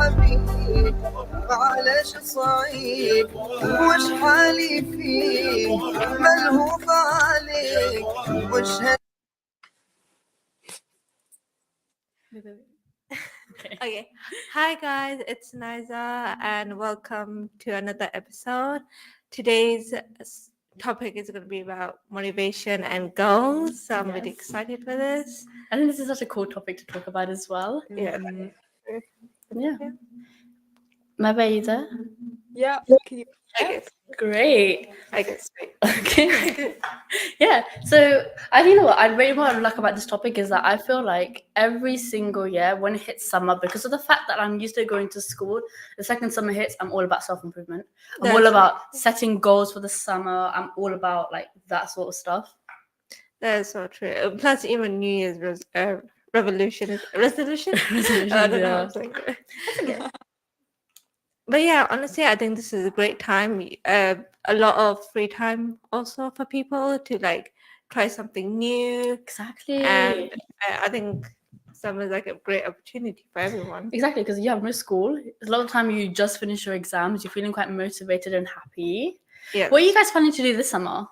الحبيب معلش صعيب وش حالي فيه ملهوف عليك وش Okay. Hi guys, it's Naizah and welcome to another episode. Today's topic is going to be about motivation and goals. So I'm really excited for this. I think this is such a cool topic to talk about as well. Yeah. Yeah. Naizah? Yeah. Can you? Okay. Great. I guess. Okay. Yeah. So I think what I really want to like about this topic is that I feel like every single year when it hits summer, because of the fact that I'm used to going to school, the second summer hits, I'm all about self-improvement. I'm all about setting goals for the summer. I'm all about like that sort of stuff. That is so true. Plus, even New Year's resolution. I don't know how I'm saying it. But yeah, honestly, I think this is a great time. A lot of free time also for people to like try something new. Exactly. And I think summer is like a great opportunity for everyone. Exactly, because you have no school. A lot of time you just finish your exams. You're feeling quite motivated and happy. Yeah. What are you guys planning to do this summer?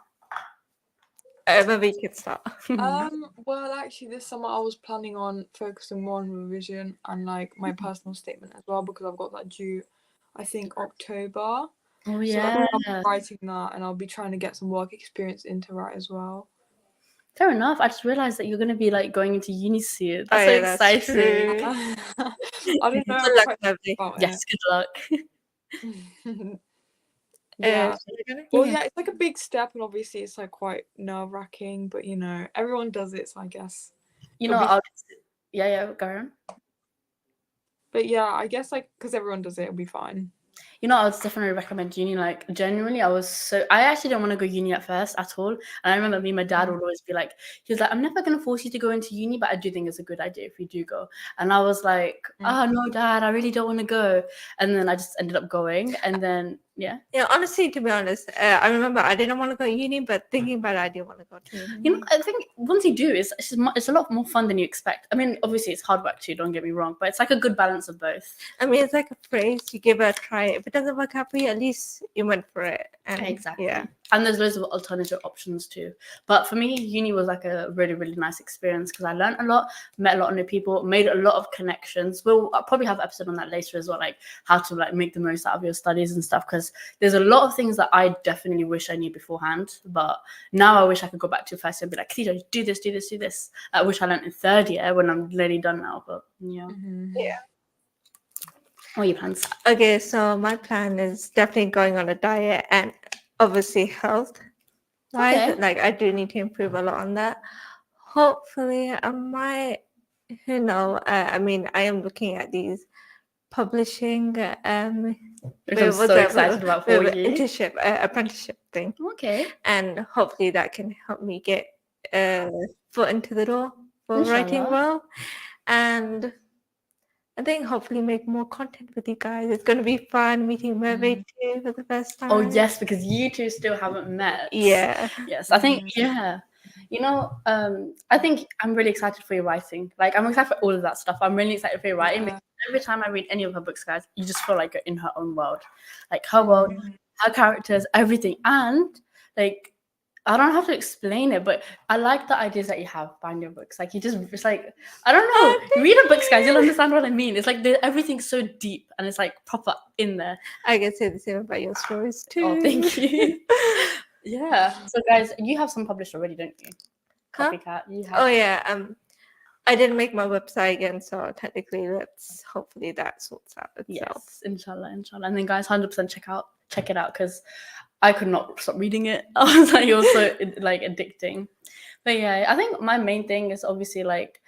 Maybe you could start. Well, actually, this summer I was planning on focusing more on revision and like my personal statement as well, because I've got that due, I think, October. Oh So I'm writing that, and I'll be trying to get some work experience into that as well. Fair enough. I just realized that you're going to be like going into uni soon. That's so exciting. I don't know. Good luck, yes, good luck. Yeah. Well, yeah, it's like a big step, and obviously it's like quite nerve-wracking, but you know, everyone does it, so I guess. Go on. But yeah, I guess like because everyone does it, it'll be fine. You know, I would definitely recommend uni. Like, genuinely, I actually didn't want to go uni at first at all. And I remember me and my dad would always be like, he was like, I'm never going to force you to go into uni, but I do think it's a good idea if you do go. And I was like, no, Dad, I really don't want to go. And then I just ended up going. And then, yeah. Yeah, honestly, to be honest, I remember I didn't want to go to uni, but thinking about it, I did want to go to uni. You know, I think once you do, it's a lot more fun than you expect. I mean, obviously, it's hard work too, don't get me wrong, but it's like a good balance of both. I mean, it's like a phrase, you give it a try. If it doesn't work out for you, at least you went for it. And, exactly. Yeah. And there's loads of alternative options too. But for me, uni was like a really, really nice experience because I learned a lot, met a lot of new people, made a lot of connections. I'll probably have an episode on that later as well, like how to like make the most out of your studies and stuff, because there's a lot of things that I definitely wish I knew beforehand. But now I wish I could go back to first year and be like, Khadijah, do this. I wish I learned in third year when I'm nearly done now. But yeah. Mm-hmm. Yeah. What are your plans? Okay, so my plan is definitely going on a diet and obviously health. Okay. Like I do need to improve a lot on that. Hopefully, I might, I mean, I am looking at these publishing Which I'm so excited about for you. Apprenticeship thing. Okay. And hopefully that can help me get foot into the door for Inshallah. writing well. And I think hopefully make more content with you guys. It's going to be fun meeting Merve too for the first time. Oh, yes, because you two still haven't met. Yeah. Yes, I think, yeah. You know, I think I'm really excited for your writing. Like, I'm excited for all of that stuff. I'm really excited for your writing. Because every time I read any of her books, guys, you just feel like you're in her own world. Like, her world, her characters, everything. And, like, I don't have to explain it, but I like the ideas that you have behind your books. Like, it's like, I don't know. You read the books, guys, you'll understand what I mean. It's like everything's so deep and it's like proper in there. I can say the same about your stories too. Oh, thank you. Yeah. So, guys, you have some published already, don't you? Copycat. You have. Oh yeah. I didn't make my website again, so technically, hopefully that sorts out itself. Yes, inshallah. And then, guys, 100% check it out because I could not stop reading it. I was like, it was so like addicting. But yeah, I think my main thing is obviously like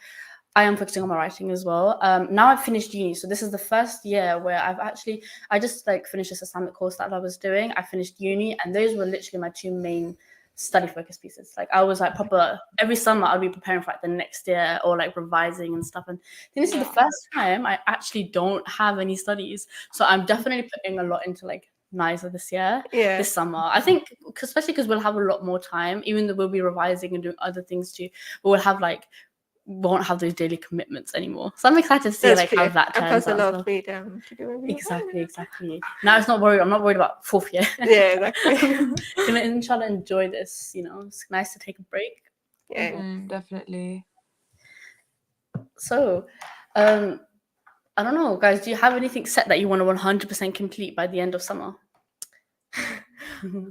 I am focusing on my writing as well. Now I've finished uni, so this is the first year where I just like finished this Islamic course that I was doing. I finished uni, and those were literally my two main study focus pieces. Like I was like proper every summer I'd be preparing for like the next year or like revising and stuff. And I think this is the first time I actually don't have any studies, so I'm definitely putting a lot into like Naizah this summer. I think especially because we'll have a lot more time, even though we'll be revising and doing other things too, but we'll have like won't have those daily commitments anymore. So I'm excited to see how that turns out. A lot of freedom to do everything. Exactly. Now I'm not worried about fourth year. Yeah, exactly. Gonna inshallah enjoy this, it's nice to take a break. Yeah. Definitely. So I don't know, guys, do you have anything set that you want to 100% complete by the end of summer?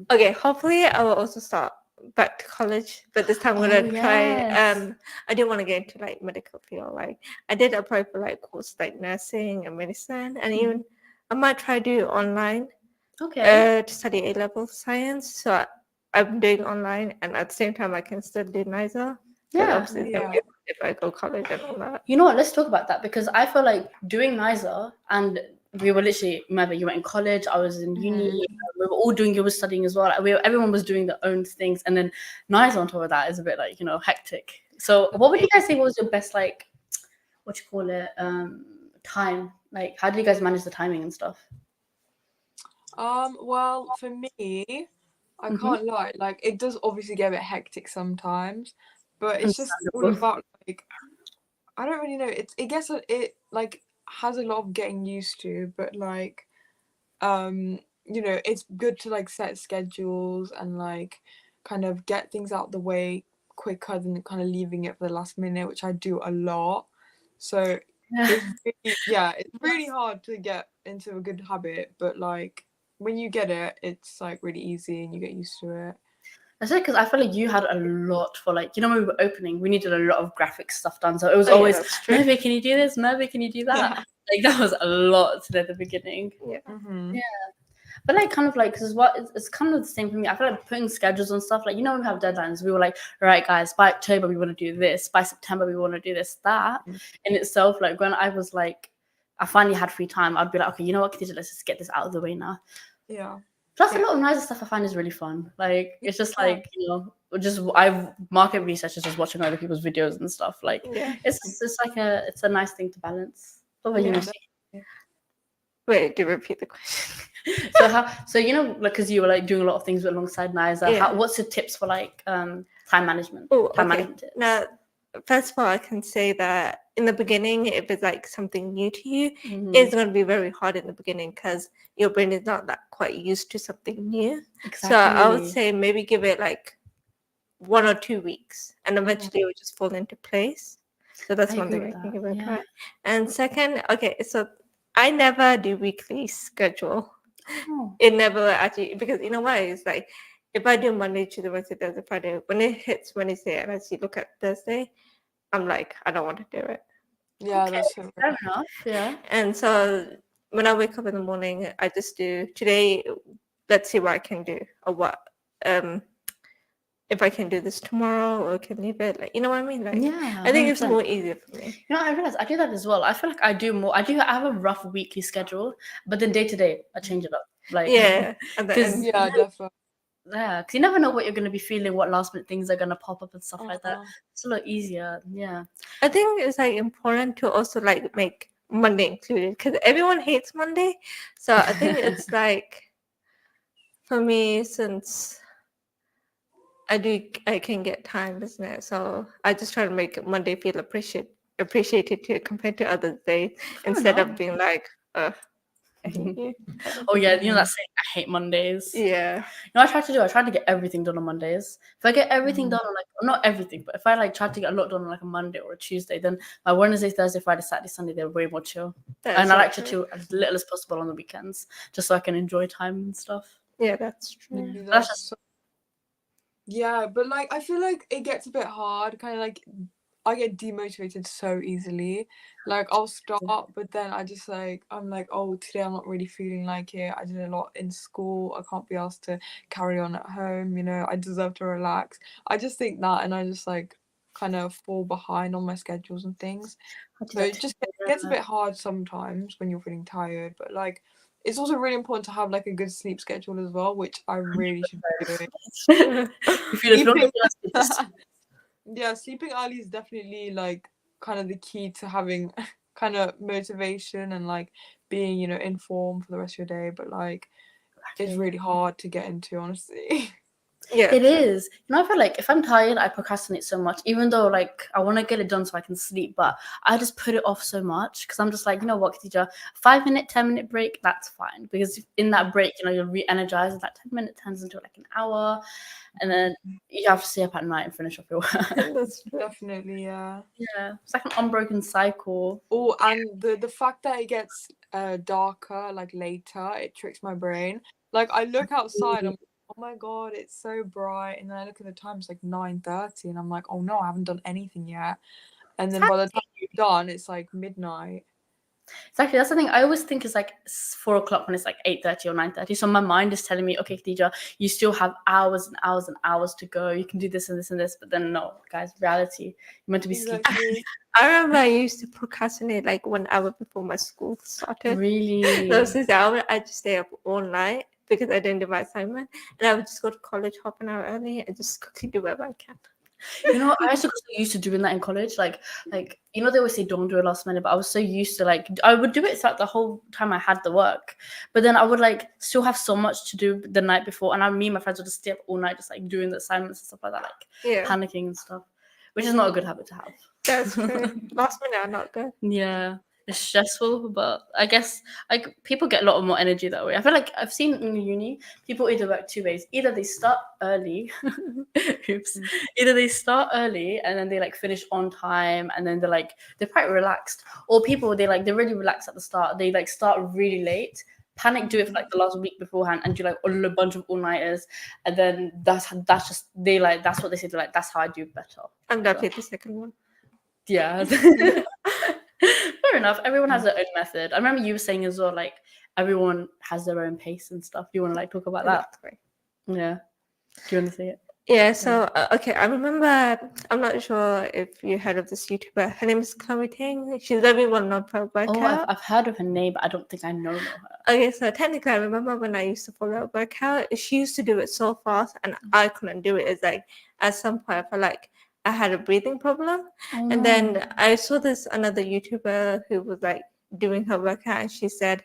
Okay, hopefully I will also start back to college, but this time I'm gonna try. I didn't want to get into like medical field. Like I did apply for like courses like nursing and medicine, and even I might try to do online. To study A-level science. So I'm doing online, and at the same time I can still do Naizah. If I go college and all that. You know what? Let's talk about that, because I feel like doing Naizah, and we were literally, remember, you went in college, I was in uni, we were all doing, you were studying as well. Like, everyone was doing their own things, and then Naizah on top of that is a bit like, hectic. So what would you guys say was your best, like, time? Like, how did you guys manage the timing and stuff? Well, for me, I can't lie. Like, it does obviously get a bit hectic sometimes, but it's just all about like, I don't really know. It like has a lot of getting used to, but like, it's good to like set schedules and like kind of get things out the way quicker than kind of leaving it for the last minute, which I do a lot. So it's really hard to get into a good habit, but like when you get it, it's like really easy and you get used to it. I say, because I feel like you had a lot for like, when we were opening, we needed a lot of graphic stuff done. So it was always, Merve, can you do this? Merve, can you do that? Yeah. Like that was a lot at the beginning. Yeah. Yeah. But like kind of like, because it's kind of the same for me. I feel like putting schedules and stuff, like, we have deadlines. We were like, all right, guys, by October, we want to do this. By September, we want to do this, that. In itself, like when I was like, I finally had free time, I'd be like, okay, you know what, Khadijah, let's just get this out of the way now. Yeah. Plus, a lot of Naizah stuff I find is really fun. Like, it's just like, market research is just watching other people's videos and stuff. Like, it's like it's a nice thing to balance. What about you? Wait, do you repeat the question? So because you were like doing a lot of things alongside Naizah, what's your tips for like time management? Management tips? Now, first of all, I can say that in the beginning, if it's like something new to you, it's going to be very hard in the beginning because your brain is not that quite used to something new. Exactly. So I would say maybe give it like 1 or 2 weeks, and eventually it will just fall into place. So that's one thing I can give it a try. And second, so I never do weekly schedule. It never actually, because you know why? It's like if I do Monday, Tuesday, Wednesday, Thursday, Friday, when it hits Wednesday and I see look at Thursday, I'm like, I don't want to do it. Yeah, that's fair enough. Yeah. And so when I wake up in the morning, I just do today. Let's see what I can do, or what if I can do this tomorrow, or can leave it. Like, you know what I mean? Like, I think 100%. It's more easier for me. I realize I do that as well. I feel like I do more. I have a rough weekly schedule, but then day to day, I change it up. Like definitely. Yeah, because you never know what you're going to be feeling, what last minute things are going to pop up and stuff like that. It's a lot easier. Yeah. I think it's like important to also like make Monday included, because everyone hates Monday. So I think it's like, for me, since I can get time, isn't it? So I just try to make Monday feel appreciated too, compared to other days, instead of being like, I hate you. Oh yeah, that saying, I hate Mondays. Yeah. I try to get everything done on Mondays. If I get everything done on not everything, but if I like try to get a lot done on like a Monday or a Tuesday, then my Wednesday, Thursday, Friday, Saturday, Sunday, they're way more chill. And I like to chill as little as possible on the weekends, just so I can enjoy time and stuff. Yeah, that's true. Yeah, but like I feel like it gets a bit hard, kind of like I get demotivated so easily. Like I'll start, but then I'm like, oh, today I'm not really feeling like it. I did a lot in school. I can't be asked to carry on at home. I deserve to relax. I just think that, and I just like kind of fall behind on my schedules and things. I do So that it too. just gets a bit hard sometimes when you're feeling tired, but like it's also really important to have like a good sleep schedule as well, which I really should be doing. If you don't Sleeping, do that, yeah, sleeping early is definitely like kind of the key to having kind of motivation and like being, you know, informed for the rest of your day. But like it's really hard to get into, honestly. Yeah. it is. You know, I feel like if I'm tired, I procrastinate so much, even though like I want to get it done so I can sleep, but I just put it off so much because I'm just like, you know what, Khadijah, 5 minute, 10 minute break, that's fine. Because in that break, you know, you're re-energized. That 10 minute turns into like an hour, and then you have to stay up at night and finish off your work. That's true. Definitely, yeah. Yeah, it's like an unbroken cycle. Oh, and the fact that it gets darker like later, it tricks my brain. Like I look outside, I'm like, oh my god, it's so bright, and then I look at the time, it's like 9:30, and I'm like, oh no, I haven't done anything yet. And then by the time you're done, it's like midnight. Exactly, that's the thing. I always think it's like 4 o'clock when it's like 8:30 or 9:30. So my mind is telling me, okay, Khadijah, you still have hours and hours and hours to go. You can do this and this and this. But then no, guys, reality, you're meant to be sleeping. Exactly. I remember I used to procrastinate like 1 hour before my school started. Really? So since I just stay up all night because I didn't do my assignment, and I would just go to college half an hour early and just quickly do whatever I can. You know, I also got so used to doing that in college. Like you know, they always say don't do it last minute, but I was so used to like I would do it throughout the whole time I had the work, but then I would like still have so much to do the night before, and me and my friends would just stay up all night just like doing the assignments and stuff like that, like Yeah, panicking and stuff, which is not a good habit to have. that's true. Last minute are not good. Yeah, it's stressful, but I guess like people get a lot more energy that way. I feel like I've seen in uni people either work 2 ways. Either they start early, oops. Either they start early and then they like finish on time, and then they're quite relaxed. Or people they're really relaxed at the start. They like start really late, panic do it for like the last week beforehand, and do like a bunch of all-nighters, and then that's just that's what they say. They're like, that's how I do better. I'm definitely the second one. Yeah. Fair enough. Everyone has their own method. I remember you were saying as well, like everyone has their own pace and stuff. Do you want to like talk about that? That's right. Yeah. Do you want to say it? Yeah, so okay, I remember. I'm not sure if you heard of this YouTuber. Her name is Chloe Ting. She's very well known for her Oh, workout. I've heard of her name, but I don't think I know her. Okay, so technically, I remember when I used to follow her workout, she used to do it so fast, and I couldn't do it. It's like at some point, I felt like I had a breathing problem, and then I saw this another YouTuber who was like doing her workout, and she said,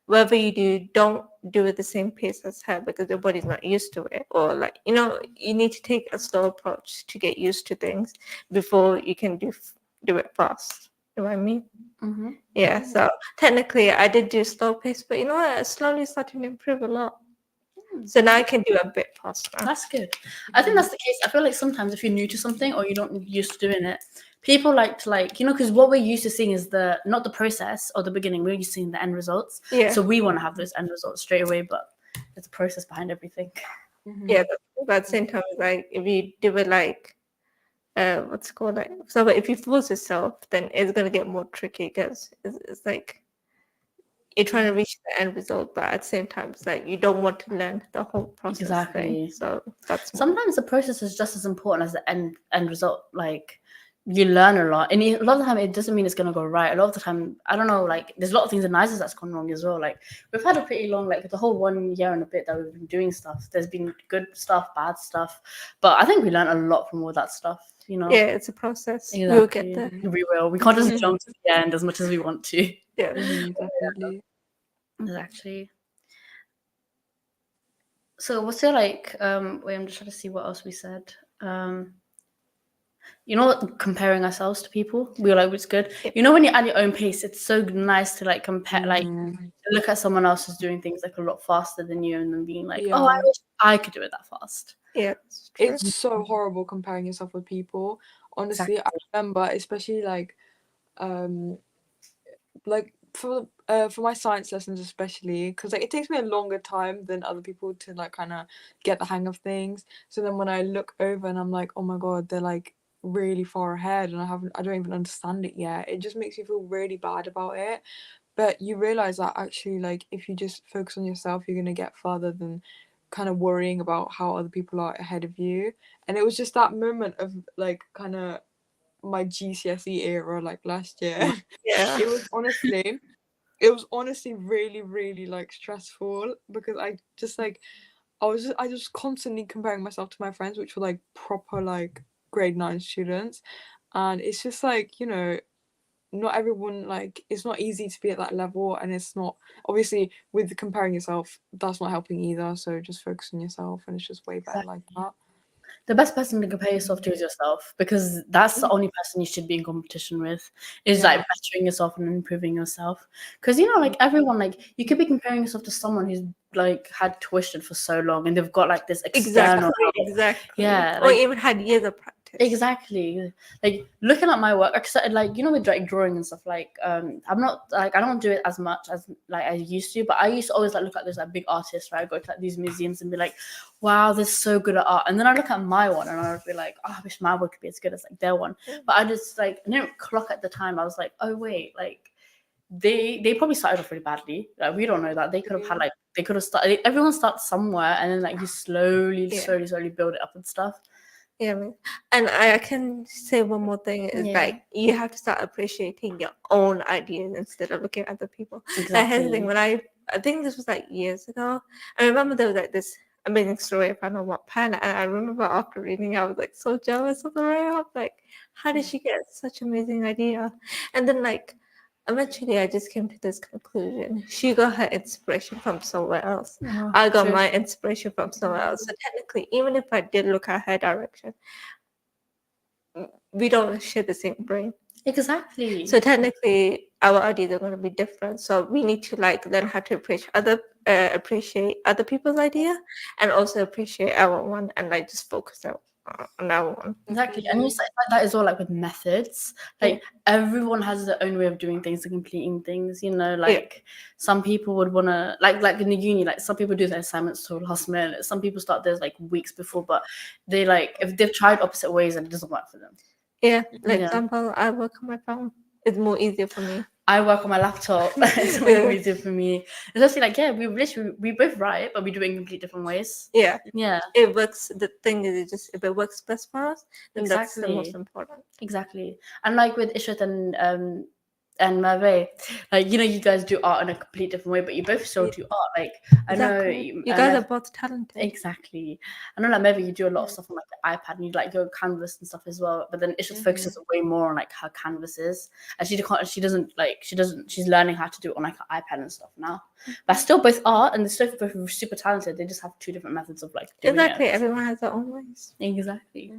whatever you do, don't do it the same pace as her because your body's not used to it. Or like, you know, you need to take a slow approach to get used to things before you can do it fast. You know what I mean? Mm-hmm. Yeah. So technically, I did do slow pace, but you know what? I slowly started to improve a lot. So now I can do a bit faster. That's good. I think that's the case. I feel like sometimes if you're new to something or you don't used to doing it, people like to like, you know, because what we're used to seeing is not the process or the beginning. We're used to seeing the end results. Yeah. So we want to have those end results straight away, but there's a process behind everything. Yeah, but at the same time, like if you do it like what's it called, like, so if you force yourself, then it's gonna get more tricky because it's like you're trying to reach the end result, but at the same time, it's like you don't want to learn the whole process. Exactly. Thing. So that's sometimes the process is just as important as the end result. Like you learn a lot, and a lot of the time it doesn't mean it's gonna go right. A lot of the time, I don't know, like there's a lot of things in Naizah that's gone wrong as well. Like we've had a pretty long, like the whole 1 year and a bit that we've been doing stuff. There's been good stuff, bad stuff, but I think we learned a lot from all that stuff. You know, yeah, it's a process. Exactly. We'll get there. We will. We can't just jump to the end as much as we want to. Yeah, definitely. Exactly. So what's your like? Wait, I'm just trying to see what else we said. You know what? Comparing ourselves to people, we were like, it's good. You know, when you're at your own pace, it's so nice to like compare, like look at someone else who's doing things like a lot faster than you, and then being like, oh, I wish I could do it that fast. Yeah, it's so horrible comparing yourself with people. Honestly, exactly. I remember, especially like for my science lessons, especially because like it takes me a longer time than other people to like kind of get the hang of things. So then when I look over and I'm like, oh my god, they're like really far ahead, and I don't even understand it yet. It just makes you feel really bad about it. But you realize that actually, like, if you just focus on yourself, you're gonna get further than kind of worrying about how other people are ahead of you. And it was just that moment of like kind of my GCSE era, like last year. Yeah. It was honestly really, really like stressful, because I just constantly comparing myself to my friends, which were like proper like grade 9 students. And it's just like, you know, not everyone, like, it's not easy to be at that level, and it's not, obviously with comparing yourself, that's not helping either. So just focus on yourself, and it's just way better like that. The best person to compare yourself to is yourself, because that's the only person you should be in competition with, is like bettering yourself and improving yourself. Because, you know, like everyone, like you could be comparing yourself to someone who's like had tuition for so long and they've got like this external Exactly. Yeah, Or like, even had years of practice. exactly. Like looking at my work, like, you know, with like drawing and stuff, like I'm not like, I don't do it as much as like I used to, but I used to always like look at those like big artists, right? I go to like these museums and be like, wow, they're so good at art. And then I look at my one and I'd be like, oh, I wish my work could be as good as like their one. But I just like, I didn't clock at the time. I was like, oh wait, like they probably started off really badly. Like we don't know that. They could have had like, they could have started, everyone starts somewhere, and then like you slowly build it up and stuff. Yeah, and I can say one more thing is like you have to start appreciating your own ideas instead of looking at other people. Like, here's the thing, when I think this was like years ago, I remember there was like this amazing story I found on Wattpad, and I remember after reading it, I was like so jealous of the writer. Like, how did she get such amazing idea? And then like eventually I just came to this conclusion. She got her inspiration from somewhere else. I got my inspiration from somewhere else. So technically, even if I did look at her direction, we don't share the same brain. Exactly. So technically, our ideas are going to be different. So we need to like learn how to appreciate other people's idea, and also appreciate our one, and like just focus on our one. Exactly. And it's like that as well, like with methods. Like everyone has their own way of doing things and completing things, you know, like some people would want to like in the uni, like some people do their assignments till last minute. Some people start theirs like weeks before, but they like, if they've tried opposite ways and it doesn't work for them. Yeah, like example, I work on my phone. It's more easier for me. I work on my laptop. It's way easier for me. It's actually like, we both write, but we do it in completely different ways. Yeah. Yeah. It works. The thing is, just if it works best for us, then that's the most important. Exactly. And like with Ishrat and Merve, like, you know, you guys do art in a completely different way, but you both still do art. Like, I know you guys are both talented. Exactly. I know, like Merve, you do a lot of stuff on like the iPad, and you like your canvas and stuff as well. But then Ishrat focuses way more on like her canvases, and she's learning how to do it on like her iPad and stuff now. But still both art, and they're still both super talented. They just have two different methods of like doing it. Everyone has their own ways. Exactly.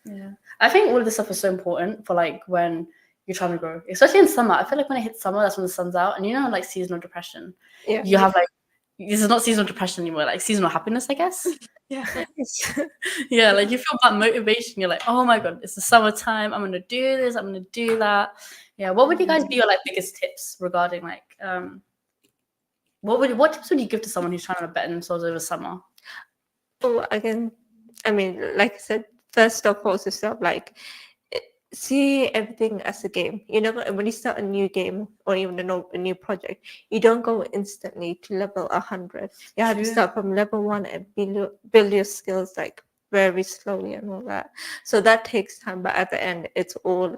Yeah. I think all of this stuff is so important for like when you're trying to grow, especially in summer. I feel like when it hits summer, that's when the sun's out, and you know, like seasonal depression. Yeah. You have like, this is not seasonal depression anymore, like seasonal happiness, I guess. Yeah. Yeah, like you feel that motivation. You're like, oh my god, it's the summertime. I'm gonna do this. I'm gonna do that. Yeah. What would you guys be your like biggest tips regarding like what tips would you give to someone who's trying to better themselves over summer? Oh, again, I mean, like I said, first of all, yourself, like, see everything as a game. You know, when you start a new game or even a new project, you don't go instantly to level 100. You have to start from level 1 and build your skills like very slowly and all that. So that takes time, but at the end, it's all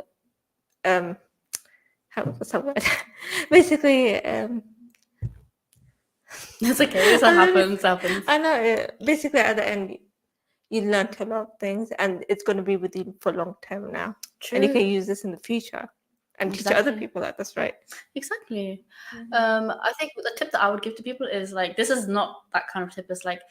what's that word? Basically, it's okay. This happens. I know. Basically, at the end, you learned a lot of things, and it's going to be with you for long term now. True. And you can use this in the future and teach other people that. That's right. Exactly. I think the tip that I would give to people is like, this is not that kind of tip. It's like,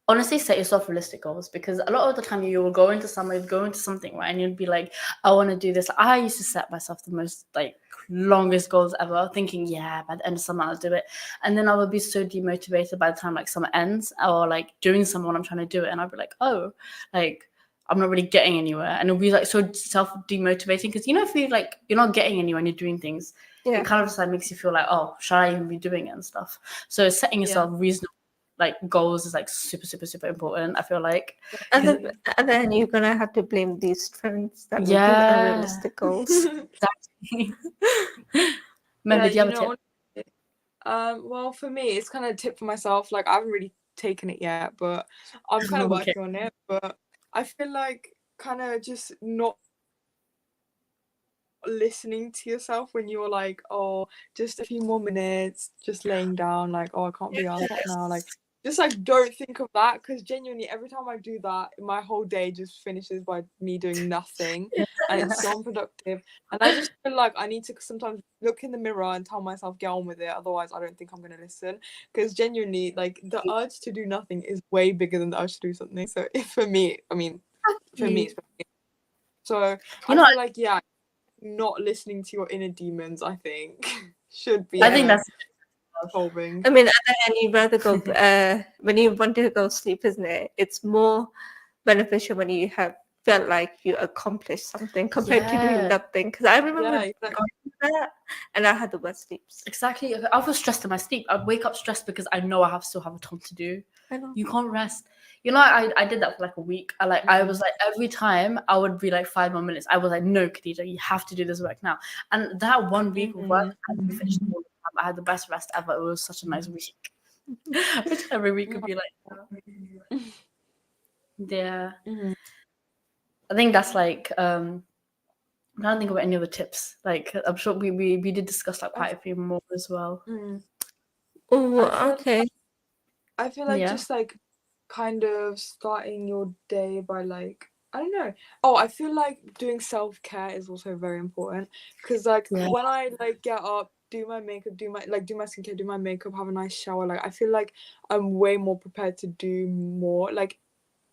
honestly, set yourself realistic goals, because a lot of the time you will go into something, right, and you'd be like, I want to do this. I used to set myself the most like longest goals ever, thinking, yeah, by the end of summer I'll do it, and then I would be so demotivated by the time like summer ends, or like during summer when I'm trying to do it, and I'd be like, oh, like I'm not really getting anywhere, and it'll be like so self demotivating, because you know, if you like you're not getting anywhere and you're doing things, it kind of just like makes you feel like, oh, should I even be doing it and stuff. So setting yourself reasonable like goals is like super, super, super important, I feel like. And then you're gonna have to blame these trends that make unrealistic goals. Exactly. Remember, do you have a tip? Well, for me, it's kind of a tip for myself. Like, I haven't really taken it yet, but I'm kind of Okay. working on it. But I feel like kind of just not listening to yourself when you're like, oh, just a few more minutes, just laying down, like, oh, I can't be asked now, like, just like don't think of that, because genuinely every time I do that, my whole day just finishes by me doing nothing, and it's so unproductive. And I just feel like I need to sometimes look in the mirror and tell myself, get on with it, otherwise I don't think I'm gonna listen, because genuinely, like, the urge to do nothing is way bigger than the urge to do something. So for me, I mean, for me, so I feel like, yeah, not listening to your inner demons, I think, should be. I think that's solving. I mean, at the end, you'd rather go when you want to go sleep, isn't it? It's more beneficial when you have felt like you accomplished something compared to doing nothing. Because I remember going through that, and I had the worst sleeps. Exactly. I was stressed in my sleep. I'd wake up stressed because I know I still have a ton to do. I know. You can't rest. You know, I did that for like a week. I was like, every time I would be like 5 more minutes. I was like, no, Khadijah, you have to do this work now. And that 1 week of work, I finished all the time. I had the best rest ever. It was such a nice week. Which every week would be like, yeah. I think that's like I'm trying to think about any other tips. Like I'm sure we did discuss like quite a few more as well. Oh, okay. I feel like just like kind of starting your day by like, I don't know. Oh, I feel like doing self-care is also very important, because like when I like get up, do my makeup, do my skincare, do my makeup, have a nice shower, like I feel like I'm way more prepared to do more, like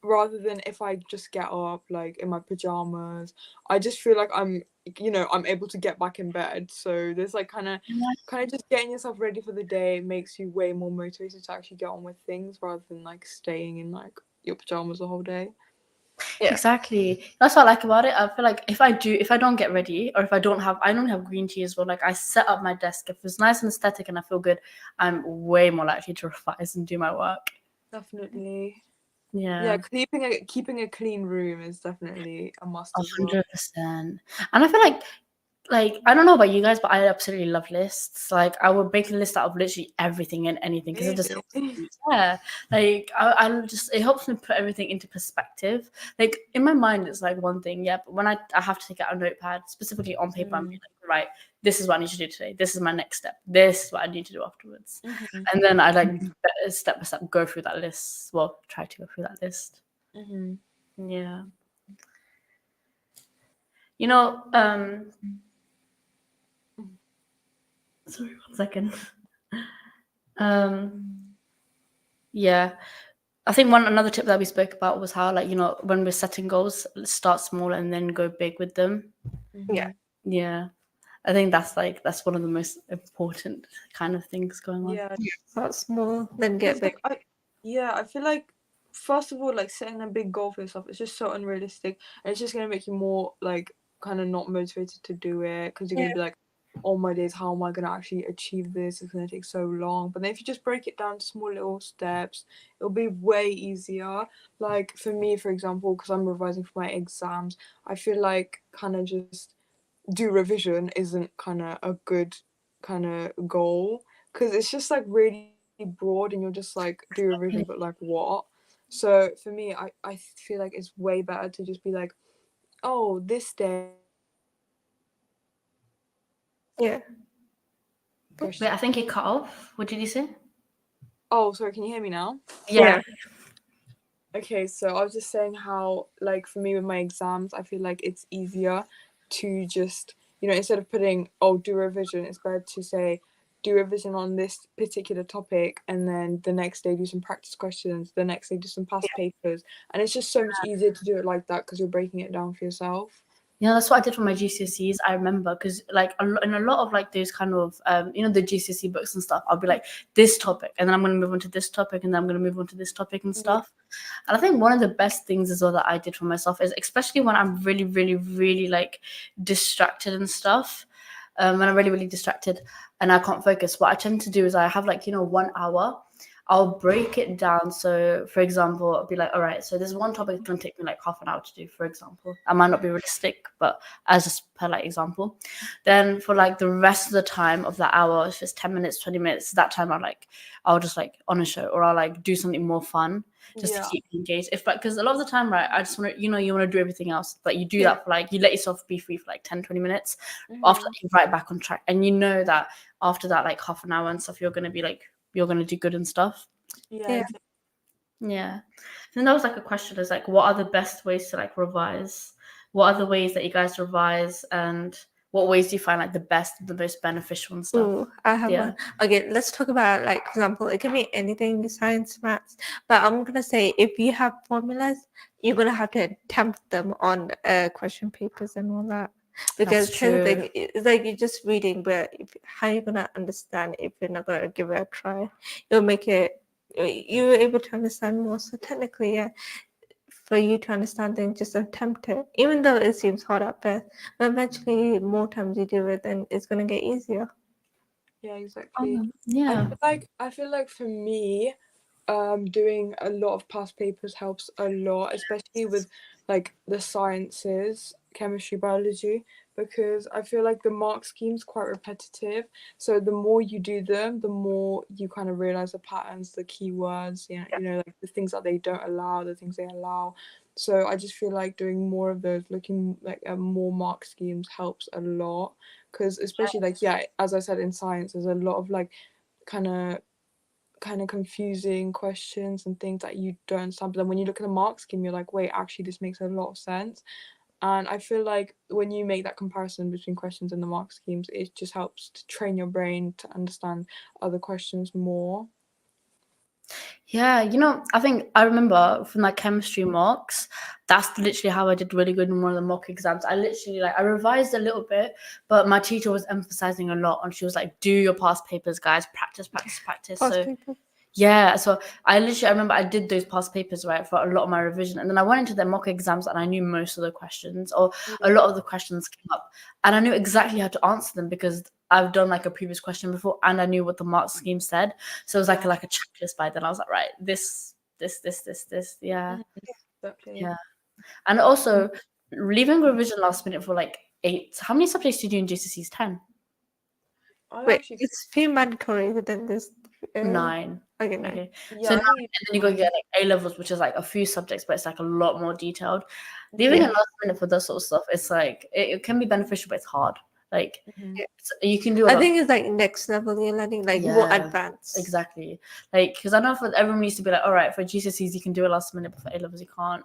rather than if I just get up like in my pajamas. I just feel like I'm able to get back in bed. So there's like kind of just getting yourself ready for the day makes you way more motivated to actually get on with things, rather than like staying in like your pajamas the whole day. Yeah. Exactly. That's what I like about it. I feel like if I don't get ready, or if I don't have green tea as well, like I set up my desk, if it's nice and aesthetic and I feel good, I'm way more likely to revise and do my work. Definitely. Yeah, keeping a clean room is definitely a must. 100%. And I feel like I don't know about you guys, but I absolutely love lists. Like I would make a list out of literally everything and anything, because it just helps me. Yeah, like I just, it helps me put everything into perspective. Like in my mind, it's like one thing, but when I have to take out a notepad, specifically on paper, I'm like, right, this is what I need to do today. This is my next step. This is what I need to do afterwards. And then I like step by step go through that list. Well, try to go through that list. Yeah. You know, sorry, 1 second. Yeah. I think another tip that we spoke about was how, like, you know, when we're setting goals, start small and then go big with them. Yeah. I think that's one of the most important kind of things going on. Yeah. Start small, then get big. I feel like first of all, like setting a big goal for yourself, it's just so unrealistic, and it's just gonna make you more like kind of not motivated to do it, because you're gonna be like, oh my days, how am I gonna actually achieve this? It's gonna take so long. But then if you just break it down to small little steps, it'll be way easier. Like for me, for example, because I'm revising for my exams, I feel like kind of just do revision isn't kind of a good kind of goal, because it's just like really broad, and you're just like, do revision, but like what? So for me, I feel like it's way better to just be like, oh, this day. Yeah. Wait, I think it cut off. What did you say? Oh, sorry, can you hear me now? Yeah. Okay, so I was just saying how, like, for me with my exams, I feel like it's easier to just, instead of putting, oh, do revision, it's better to say, do revision on this particular topic, and then the next day do some practice questions, the next day do some past papers. And it's just so much easier to do it like that, because you're breaking it down for yourself. Yeah, that's what I did for my GCSEs. I remember, because like in a lot of like those kind of the GCSE books and stuff, I'll be like, this topic, and then I'm going to move on to this topic, and then I'm going to move on to this topic and stuff. And I think one of the best things as well that I did for myself is, especially when I'm really, really, really like distracted and stuff, when I'm really, really distracted and I can't focus, what I tend to do is I have like 1 hour. I'll break it down. So, for example, I'll be like, all right, so there's one topic that's going to take me like half an hour to do, for example. I might not be realistic, but as just per like example. Then for like the rest of the time of that hour, if it's 10 minutes, 20 minutes, that time I'll just like on a show, or I'll like do something more fun just to keep me engaged. Because a lot of the time, right, I just want to, you want to do everything else, but you do that for like, you let yourself be free for like 10, 20 minutes. After that, you're right back on track. And you know that after that, like half an hour and stuff, you're going to be like, you're going to do good and stuff. Yeah. And that was like a question, is like, what are the best ways to like revise? What are the ways that you guys revise, and what ways do you find like the best, the most beneficial and stuff? Ooh, I have one. Okay, let's talk about, like, for example, it can be anything, science, maths, but I'm gonna say if you have formulas, you're gonna have to attempt them on question papers and all that. Because it's like you're just reading, but how are you gonna understand if you're not gonna give it a try? You'll make it, you're able to understand more. So technically, yeah, for you to understand things, just attempt it, even though it seems hard at first. But eventually, more times you do it, then it's gonna get easier. Yeah, exactly. Yeah. I feel like for me, doing a lot of past papers helps a lot, especially with like the sciences, chemistry, biology, because I feel like the mark scheme's quite repetitive. So the more you do them, the more you kind of realize the patterns, the keywords, like the things that they don't allow, the things they allow. So I just feel like doing more of those, looking like at more mark schemes helps a lot, because especially like, as I said, in science, there's a lot of like kind of confusing questions and things that you don't understand. But then when you look at the mark scheme, you're like, wait, actually, this makes a lot of sense. And I feel like when you make that comparison between questions and the mark schemes, it just helps to train your brain to understand other questions more. Yeah, I think I remember from my chemistry marks, that's literally how I did really good in one of the mock exams. I literally I revised a little bit, but my teacher was emphasizing a lot, and she was like, do your past papers, guys, practice. Yeah, so I remember I did those past papers, right, for a lot of my revision, and then I went into the mock exams and I knew most of the questions, or a lot of the questions came up, and I knew exactly how to answer them because I've done like a previous question before, and I knew what the mark scheme said. So it was like a checklist by then. I was like, right, this, yeah. Exactly. Yeah. And also leaving revision last minute for like 8. How many subjects do you do in GCSEs? 10? Wait, it's few mandatory, but then there's 9. Okay, 9. Yeah, so 9, and then you go get like A levels, which is like a few subjects, but it's like a lot more detailed. Leaving it last minute for that sort of stuff, it's like it can be beneficial, but it's hard. Like you can do. I think it's like next level you're learning, like more advanced. Exactly. Like, because I know for everyone used to be like, all right, for GCSEs you can do it last minute, but for A levels you can't.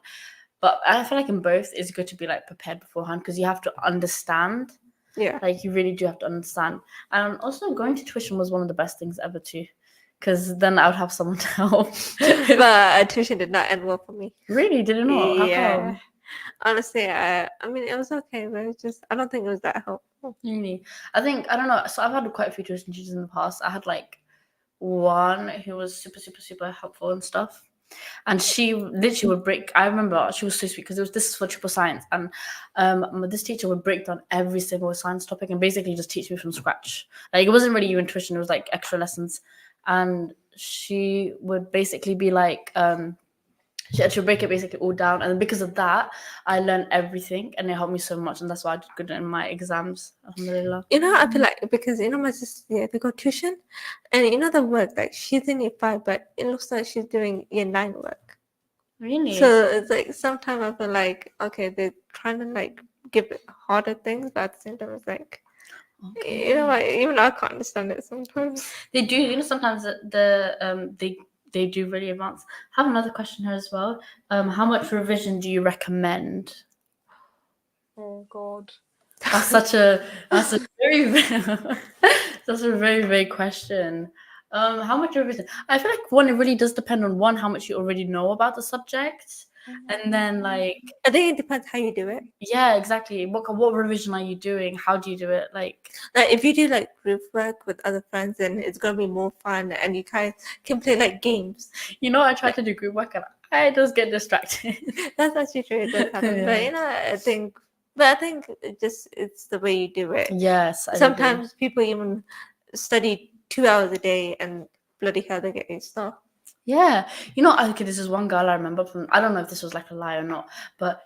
But I feel like in both it's good to be like prepared beforehand, because you have to understand. Yeah. Like you really do have to understand. And also going to tuition was one of the best things ever too, because then I would have someone to help. But tuition did not end well for me. Really? Did it not? Yeah. How come? Honestly, I mean, it was okay, but it's just, I don't think it was that helpful. Really? I think, I don't know. So I've had quite a few tuition teachers in the past. I had like one who was super, super, super helpful and stuff. And she literally would break. I remember she was so sweet, because this is for triple science, and this teacher would break down every single science topic and basically just teach me from scratch. Like it wasn't really even tuition; it was like extra lessons. And she would basically be like, she had to break it basically all down, and because of that, I learned everything, and it helped me so much, and that's why I did good in my exams. Alhamdulillah. I feel like, because my sister, they go tuition, and the work, like she's in year 5, but it looks like she's doing year 9 work. Really? So it's like sometimes I feel like, okay, they're trying to like give it harder things, but at the same time it's like, even I can't understand it sometimes. They do, sometimes they do really advance. I have another question here as well. How much revision do you recommend? Oh God, that's a very that's a very vague question. How much revision? I feel like it really does depend on how much you already know about the subject, and then like I think it depends how you do it. Yeah, exactly. What revision are you doing? How do you do it? Like if you do like group work with other friends, then it's gonna be more fun, and you can play like games. I tried to do group work and I just get distracted. That's actually true. It does happen. But I think it's the way you do it. Yes. Sometimes people even study 2 hours a day, and bloody hell, they get stuff. Yeah, okay, this is one girl I remember from, I don't know if this was like a lie or not, but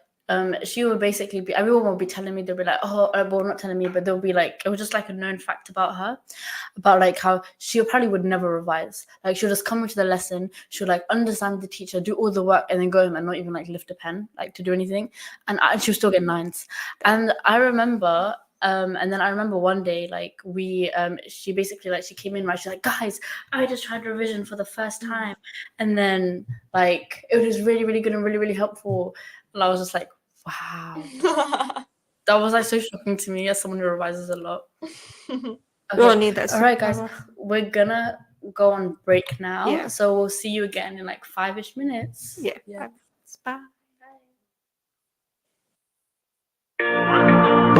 she would basically be, everyone would be telling me, they'll be like, oh, well, not telling me, but they'll be like, it was just like a known fact about her, about like how she probably would never revise. Like she'll just come into the lesson, she'll like understand the teacher, do all the work, and then go home and not even like lift a pen, like to do anything, and she'll still get 9s. And I remember. And then I remember one day, like she basically like she came in, right? She's like, guys, I just tried revision for the first time, and then like it was really, really good and really, really helpful. And I was just like, wow, that was like so shocking to me as someone who revises a lot. We all need that. All right, guys, we're gonna go on break now. Yeah. So we'll see you again in like 5-ish minutes. Yeah. Bye.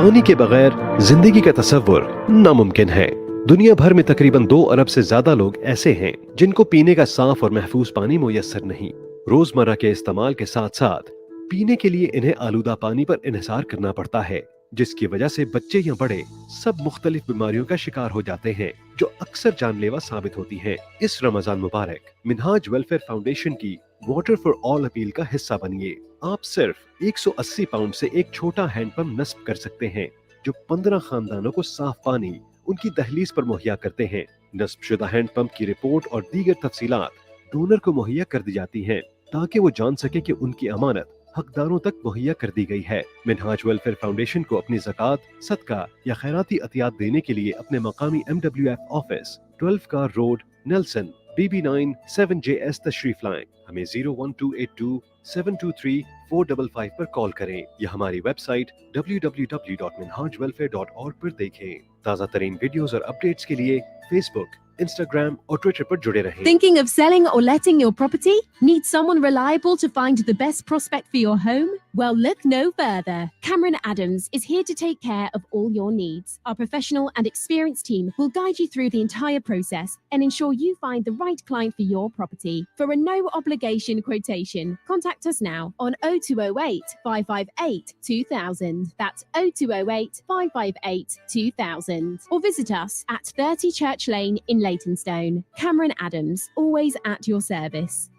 पानी के बगैर जिंदगी का तसव्वुर नामुमकिन है। दुनिया भर में तकरीबन 2 अरब से ज्यादा लोग ऐसे हैं जिनको पीने का साफ और महफूज पानी मुयस्सर नहीं। रोजमर्रा के इस्तेमाल के साथ साथ पीने के लिए इन्हें आलूदा पानी पर इन्हिसार करना पड़ता है, जिसकी वजह से बच्चे या बड़े सब मुख्तलिफ बीमारियों का शिकार हो जाते हैं, जो अक्सर जानलेवा साबित होती हैं। इस रमजान मुबारक मिनहाज वेलफेयर फाउंडेशन की वाटर फॉर ऑल अपील का हिस्सा बनिए। आप सिर्फ 180 पाउंड से एक छोटा हैंडपंप नस्ब कर सकते हैं, जो 15 खानदानों को साफ पानी उनकी दहलीज पर मुहैया करते हैं। नस्बशुदा हैंडपंप की रिपोर्ट और दीगर तफसीलात डोनर को मुहैया कर दी जाती हैं, ताकि वो जान सके कि उनकी अमानत हकदारों तक मुहैया कर दी गई है। मिनहाज वेलफेयर फाउंडेशन को अपनी ज़कात, सदका या खैराती अतियात देने के लिए अपने मकामी MWF office 12 car road, Nelson, BB9 7JS तशरीफ लाएं। हमें 01282 723 455 पर कॉल करें या हमारी वेबसाइट www.minhajwelfare.org पर देखें। ताज़ा तरीन वीडियोस और अपडेट्स के लिए फेसबुक, Instagram और Twitter पर जुड़े रहें। Thinking of selling or letting your property? Need someone reliable to find the best prospect for your home? Well, look no further. Cameron Adams is here to take care of all your needs. Our professional and experienced team will guide you through the entire process and ensure you find the right client for your property. For a no obligation quotation, contact us now on 0208 558 2000. That's 0208 558 2000. Or visit us at 30 Church Lane in Leytonstone. Cameron Adams, always at your service.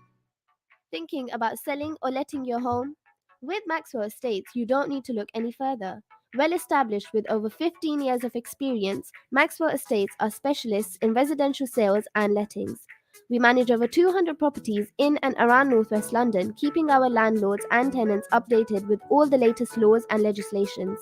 Thinking about selling or letting your home? With Maxwell Estates, you don't need to look any further. Well established with over 15 years of experience, Maxwell Estates are specialists in residential sales and lettings. We manage over 200 properties in and around Northwest London, keeping our landlords and tenants updated with all the latest laws and legislations.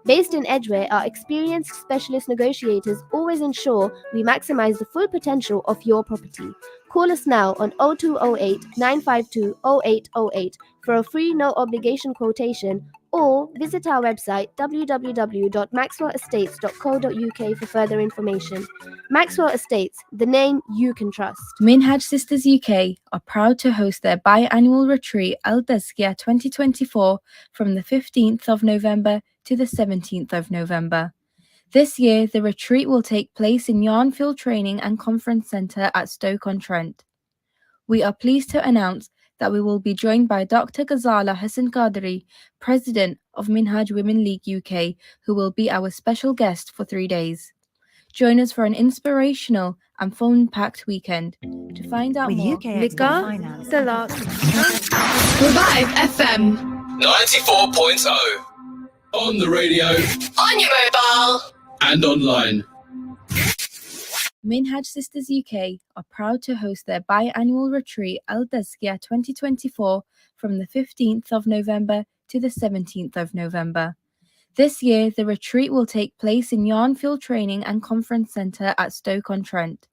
Based in Edgware, our experienced specialist negotiators always ensure we maximize the full potential of your property. Call us now on 0208 952 0808 for a free no obligation quotation, or visit our website www.maxwellestates.co.uk for further information. Maxwell Estates, the name you can trust. Minhaj Sisters UK are proud to host their biannual retreat Al Tazkiyah 2024 from the 15th of November to the 17th of November. This year, the retreat will take place in Yarnfield Training and Conference Centre at Stoke-on-Trent. We are pleased to announce that we will be joined by Dr. Ghazala Hassan Qadri, President of Minhaj Women League UK, who will be our special guest for 3 days. Join us for an inspirational and fun-packed weekend. To find out more, Nikah, Talaq. Revive FM 94.0 on the radio, on your mobile, and online. Minhaj Sisters UK are proud to host their biannual retreat Al Tazkiyah 2024 from the 15th of November to the 17th of November. This year, the retreat will take place in Yarnfield Training and Conference Centre at Stoke-on-Trent.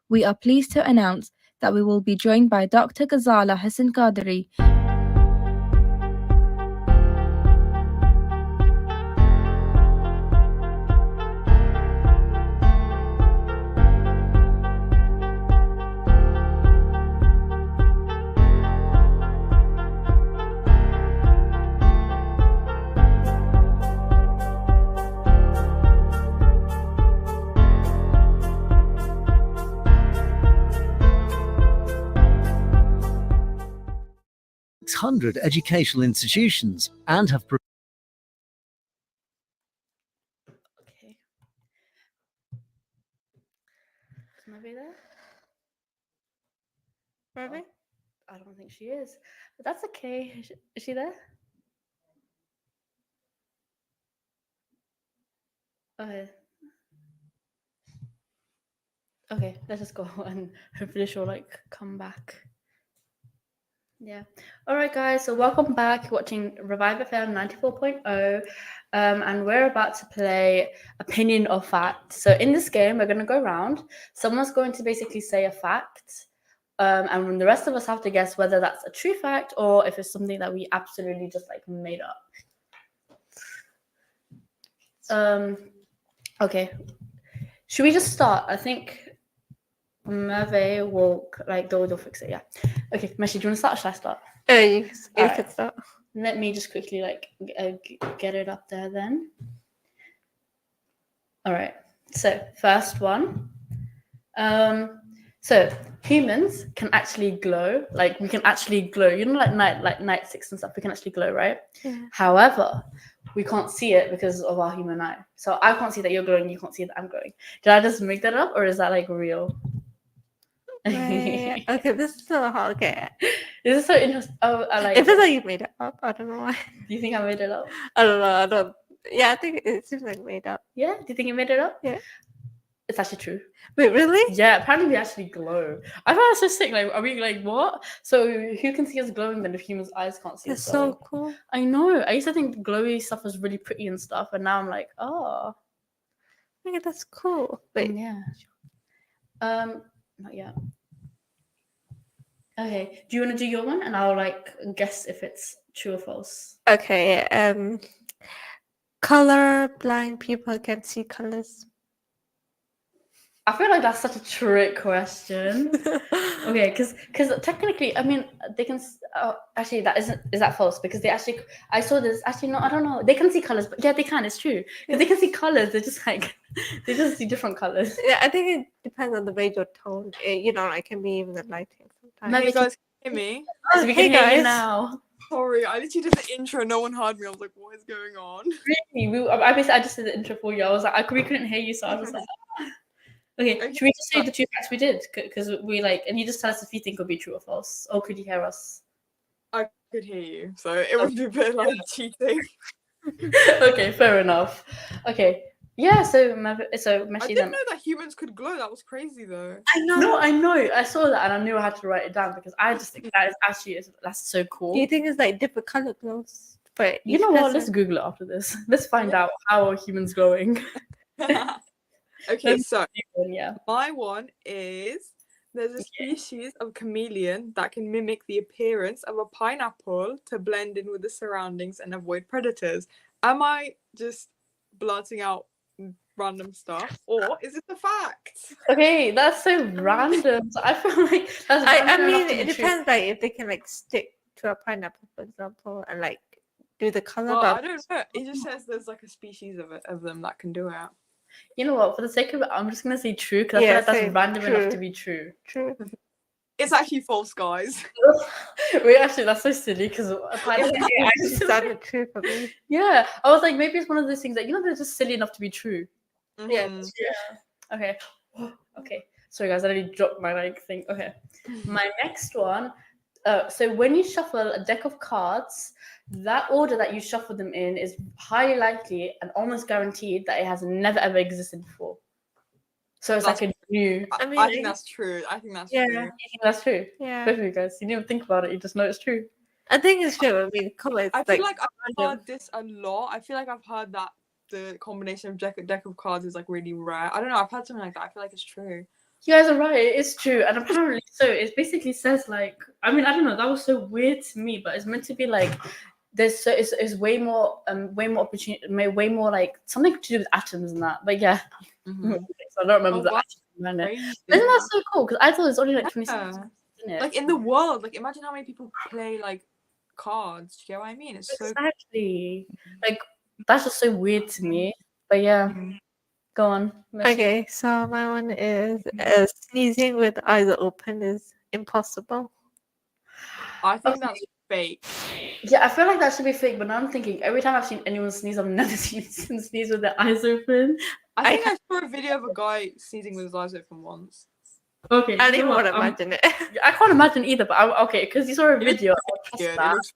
We are pleased to announce that we will be joined by Dr. Ghazala Hassan Qadri, hundred educational institutions and have Okay. Is my there? Ruby? I don't think she is. But that's okay. Is she there? Okay. Okay, let's just go and hopefully she'll like come back. Yeah. All right, guys. So welcome back. You're watching Revive FM 94.0. And we're about to play Opinion or Fact. So in this game, we're going to go around. Someone's going to basically say a fact. And the rest of us have to guess whether that's a true fact or if it's something that we absolutely just like made up. Okay. Should we just start? I think Merve will they'll fix it. Yeah. Okay, Meshi, do you want to start or should I start? You Alright. can start. Let me just quickly get it up there then. All right. So first one. So humans can actually glow. Like we can actually glow. You know, like night six and stuff. We can actually glow, right? Yeah. However, we can't see it because of our human eye. So I can't see that you're glowing. You can't see that I'm glowing. Did I just make that up, or is that like real? Wait, okay, this is so hard. Okay. This is so interesting. Oh, I like. It feels like you made it up. I don't know why. Do you think I made it up? I don't know. Yeah, I think it seems like made up. Yeah. Do you think you made it up? Yeah. It's actually true. Wait, really? Yeah. Apparently, we actually glow. I found it so sick. Like, are we like what? So who can see us glowing then if humans' eyes can't see us? That's so cool. I know. I used to think glowy stuff was really pretty and stuff, and now I'm like, oh. Yeah, that's cool. Wait. Yeah. Not yet. Okay. Do you want to do your one, and I'll like guess if it's true or false? Okay. Color blind people can see colors. I feel like that's such a trick question. Okay, because technically, I mean, they can. Actually, is that false? Because they actually, I saw this. Actually, no, I don't know. They can see colors, but yeah, they can. It's true because they can see colors. They're just like they just see different colors. Yeah, I think it depends on the radio tone. It can be even the lighting sometimes. Hey guys, can you hear me? So we can hear you now. Sorry, I literally did the intro. No one heard me. I was like, "What is going on?" Really? I just did the intro for you. I was like, we couldn't hear you, so I was just like. Okay, should we just say the two facts we did? Because we and you just tell us if you think it'll be true or false, or could you hear us? I could hear you, so it would be a bit like cheating. Okay, fair enough. Okay, yeah. So I didn't know that humans could glow. That was crazy, though. I know. No, I know. I saw that, and I knew I had to write it down because I just think that's so cool. Do you think it's like different color glows? But you know what? Let's Google it after this. Let's find out how are humans glowing. Okay, so yeah. My one is there's a species of chameleon that can mimic the appearance of a pineapple to blend in with the surroundings and avoid predators. Am I just blurting out random stuff, or is it a fact? Okay, that's so random. So I feel like that's. I mean, it depends. Like if they can like stick to a pineapple, for example, and like do the color. Well, I don't know. It just says there's like a species of them that can do it. You know what? For the sake of it, I'm just gonna say true because I feel like that's random enough to be true. True. It's actually false, guys. Wait, actually, that's so silly because it actually sounded true for me. Yeah, I was like, maybe it's one of those things that they're just silly enough to be true. Mm-hmm. Yeah. Okay. Okay. Sorry, guys, I already dropped my thing. Okay. My next one. So when you shuffle a deck of cards, that order that you shuffle them in is highly likely and almost guaranteed that it has never ever existed before. So it's like a new. I think that's true. I think that's true. You think that's true? Yeah. Both of you guys, you didn't even think about it. You just know it's true. I think it's true. I mean, colors. I feel like I've heard this a lot. I feel like I've heard that the combination of deck of cards is like really rare. I don't know. I've heard something like that. I feel like it's true. You guys are right. It's true, and apparently, so it basically says like. I mean, I don't know. That was so weird to me, but it's meant to be like. It's way more opportunity, way more like something to do with atoms and that. But yeah, so I don't remember the atom. Isn't that so cool? Because I thought it's only like 26. Isn't it? Like in the world, like imagine how many people play like cards. Do you get what I mean? It's exactly like that's just so weird to me. But yeah, go on. Okay, so my one is sneezing with eyes open is impossible. I think that's fake. Yeah, I feel like that should be fake, but now I'm thinking every time I've seen anyone sneeze, I've never seen them sneeze with their eyes open. I think I saw a video of a guy sneezing with his eyes open once. Okay. I don't even want to imagine it. I can't imagine either, but okay, because you saw a video. Yeah, that. it looks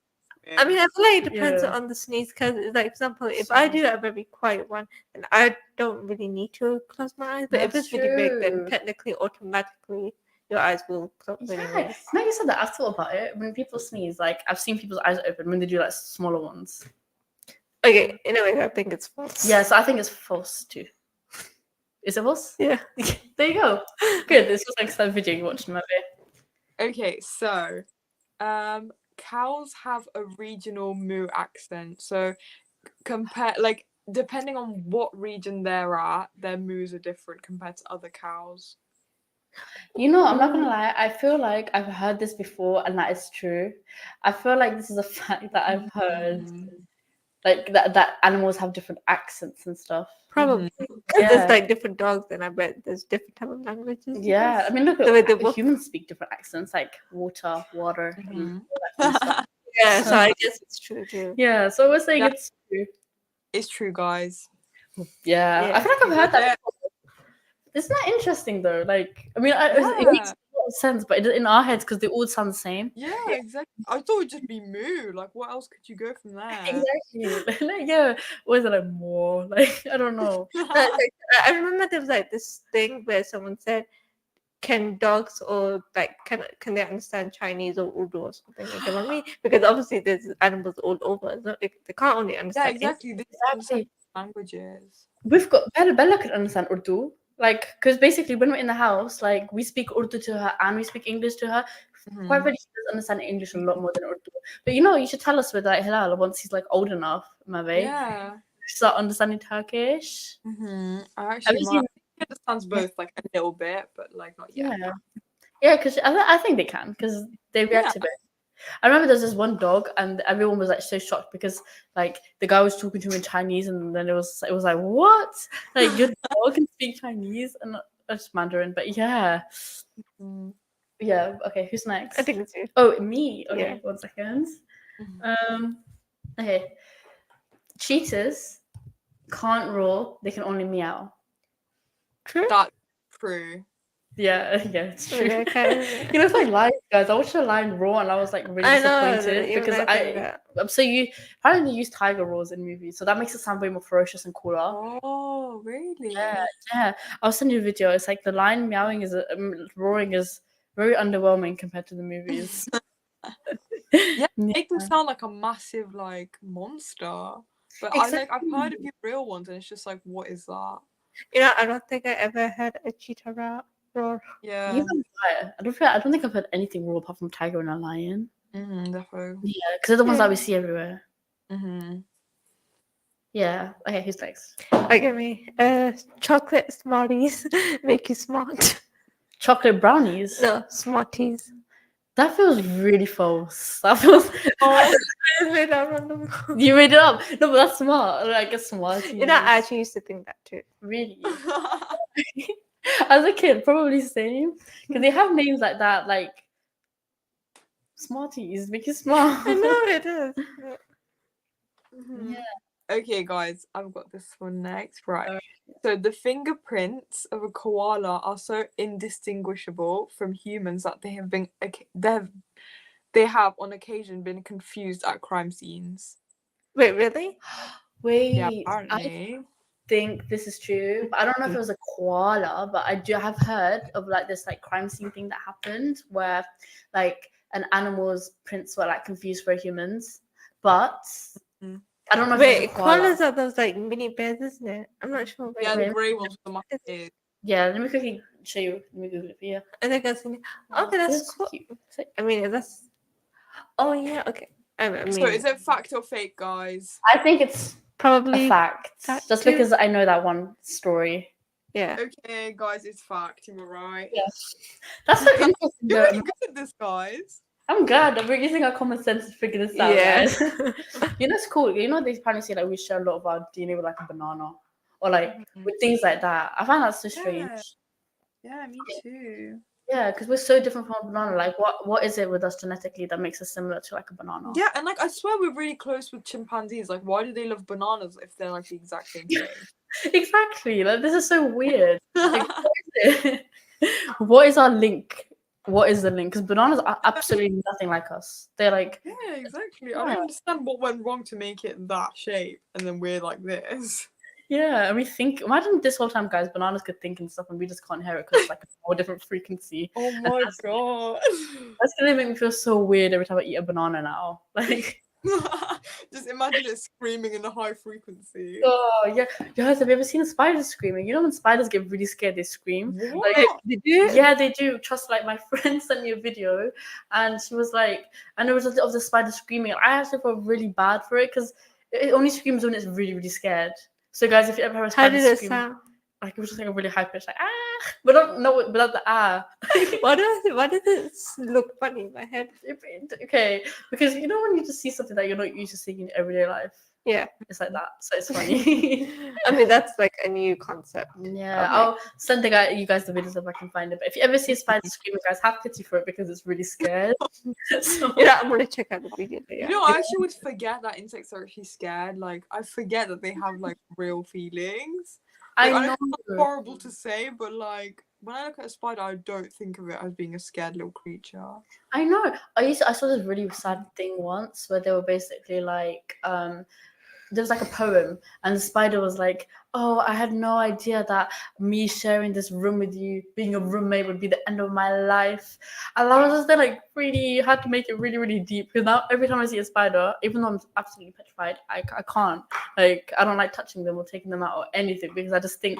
I mean, I feel like it depends Yeah. on the sneeze because, like, for example, if I do a very quiet one, then I don't really need to close my eyes. But if That's it's really big, then true. technically, automatically, your eyes will close anyway. Yeah, now you said that, I thought about it. When people sneeze, like I've seen people's eyes open when they do like smaller ones. Okay, in a way, I think it's false. Yeah, so I think it's false too. Is it false? Yeah. There you go. Good. This was like some video you watched in my video. Okay, so cows have a regional moo accent. So depending on what region they're at, their moos are different compared to other cows. You know, I'm not gonna lie, I feel like I've heard this before and that is true. I feel like this is a fact that I've heard. Like that animals have different accents and stuff. Probably. Yeah. There's like different dogs, and I bet there's different type of languages. Yeah, I mean, look The way they at walk. humans speak different accents, like water, water. And all that kind of stuff. Yeah, so I guess it's true too. Yeah, so we're saying Yeah. it's true. It's true, guys. Yeah, I feel like I've heard that before. Isn't that interesting though? Like, I mean, it makes a lot of sense, but in our heads, because they all sound the same. Yeah, exactly. I thought it'd just be moo. Like, what else could you go from there? Exactly. Like, yeah, or is it like more? Like, I don't know. I remember there was like this thing where someone said, "Can dogs or like can they understand Chinese or Urdu or something?" You know what I mean? Because obviously there's animals all over. It's not, they can't only Yeah, understand. exactly. They Exactly. languages. We've got Bella could understand Urdu. Like, because basically when we're in the house, like we speak Urdu to her and we speak English to her. Quite really, she does understand English a lot more than Urdu. But you know, you should tell us with like Hilal once he's like old enough, maybe. Yeah. Start understanding Turkish. I actually Have you seen- he understands both like a little bit, but like not yet. Yeah, because I think they can, because they react to it. I remember there's this one dog, and everyone was like so shocked because like the guy was talking to him in Chinese, and then it was like, what? Like your dog can speak Chinese and just Mandarin, but yeah. Yeah. Okay, who's next? I think it's you. Oh, me. Okay, Yeah. 1 second. Okay. Cheetahs can't roar; they can only meow. True. That's true. Yeah, it's true. Yeah, kind of. You know, it's like lions, guys. I watched a lion roar and I was like really I know, disappointed even because I think that. so you apparently use tiger roars in movies, so that makes it sound way more ferocious and cooler. Oh, really? Yeah. I'll send you a video. It's like the lion meowing roaring is very underwhelming compared to the movies. Yeah, make them sound like a massive like monster. But I've heard of the real ones, and it's just like, what is that? You know, I don't think I ever heard a cheetah roar. Yeah. Even I don't think I've heard anything roar apart from tiger and a lion. Definitely. Yeah, because they're the ones that we see everywhere. Mm-hmm. Yeah. Okay, who's next? Okay, me. Chocolate Smarties make you smart. Chocolate brownies? No, Smarties. That feels really false. That feels. I made that random. You made it up. No, but that's smart. Like a Smarties. You know, I actually used to think that too. Really? As a kid, probably same. Because they have names like that, like Smarties, make you smart. I know it is. Yeah. Okay, guys, I've got this one next. Right. So the fingerprints of a koala are so indistinguishable from humans that they have on occasion been confused at crime scenes. Wait, really? Wait. Yeah, apparently. I think this is true, but I don't know if it was a koala, but I do have heard of like this like crime scene thing that happened where like an animal's prints were like confused for humans, but I don't know. Wait, koalas are those like mini bears, isn't it? I'm not sure. Wait, Yeah, the grey ones with the massive ears. Yeah, let me quickly show you. Let me Google it for you. I think I've seen it. Okay, that's cool. Cute. I mean, that's. Oh yeah, okay. I mean, So is it fact or fake, guys? I think it's probably a fact, just too. because I know that one story. Yeah. Okay, guys, it's fact. You were right. Yeah. That's so interesting. You're really good at this, guys. I'm glad that we're using our common sense to figure this out. Yeah. Guys. You know, it's cool. You know, they apparently say like we share a lot of our DNA with like a banana or like with things like that. I find that so strange. Yeah, me too. Yeah, because we're so different from a banana. Like, what is it with us genetically that makes us similar to like a banana? Yeah, and like I swear we're really close with chimpanzees. Like, why do they love bananas if they're like the exact same thing? Exactly. Like, this is so weird. Like, what is it? What is our link? What is the link? Because bananas are absolutely nothing like us. They're like, Yeah, exactly. I don't understand what went wrong to make it that shape, and then we're like this. yeah, and we think, imagine this whole time, guys, bananas could think and stuff, and we just can't hear it because it's like a whole different frequency. Oh my god. That's gonna make me feel so weird every time I eat a banana now. Like, Just imagine it screaming in a high frequency. oh yeah, guys, have you ever seen a spider screaming? You know when spiders get really scared, they scream. What? Like, They do? yeah, they do. Trust, like my friend sent me a video, and she was like, and there was of the spider screaming. I actually felt really bad for it because it only screams when it's really, really scared. So, guys, if you ever heard a How spider did it scream, sound? like it was just like a really high pitch, like ah, but not no, without the ah. Why does it look funny in my head? Okay, because you know when you just see something that you're not used to seeing in everyday life, Yeah. it's like that. So it's funny. I mean, that's like a new concept. Yeah, Okay. I'll send you guys the videos if I can find it. But if you ever see a spider screaming, guys, have pity for it because it's really scared. So, You know, I'm gonna check out the video. You know, I actually would forget that insects are actually scared. Like, I forget that they have like real feelings. Like, I know it's horrible to say, but like when I look at a spider, I don't think of it as being a scared little creature. I know. I saw this really sad thing once where they were basically like, there was like a poem, and the spider was like, "Oh, I had no idea that me sharing this room with you, being a roommate, would be the end of my life." And I was just there, like, really had to make it really, really deep. Because now every time I see a spider, even though I'm absolutely petrified, I can't. Like, I don't like touching them or taking them out or anything because I just think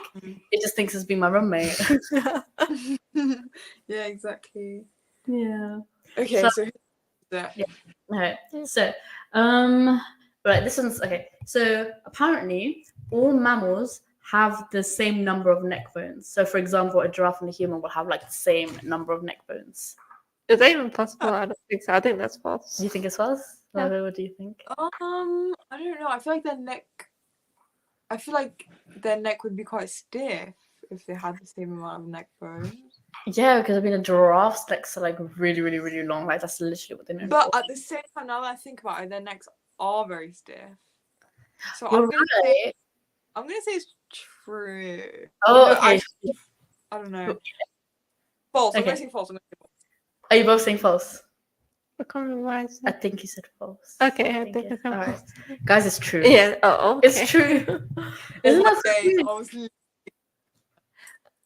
it just thinks it's being my roommate. Yeah, exactly. Yeah. Okay, so that. Yeah. Okay. So, right, this one's okay. So apparently, all mammals have the same number of neck bones. So, for example, a giraffe and a human will have like the same number of neck bones. Is that even possible? I don't think so. I think that's false. Do you think it's false? Yeah. What do you think? I don't know. I feel like their neck would be quite stiff if they had the same amount of neck bones. Yeah, because I mean, a giraffe's necks are like really, really, really long. Like that's literally what they know. But at the same time, now that I think about it, their necks are very stiff. So You're I'm gonna say it's true. Oh, okay. I don't know. False. I'm gonna say false. Are you both saying false? I can't remember why I think you said false. Okay, I think it's All right. false. Guys, it's true. Yeah. Oh, okay. It's true. Isn't that so crazy?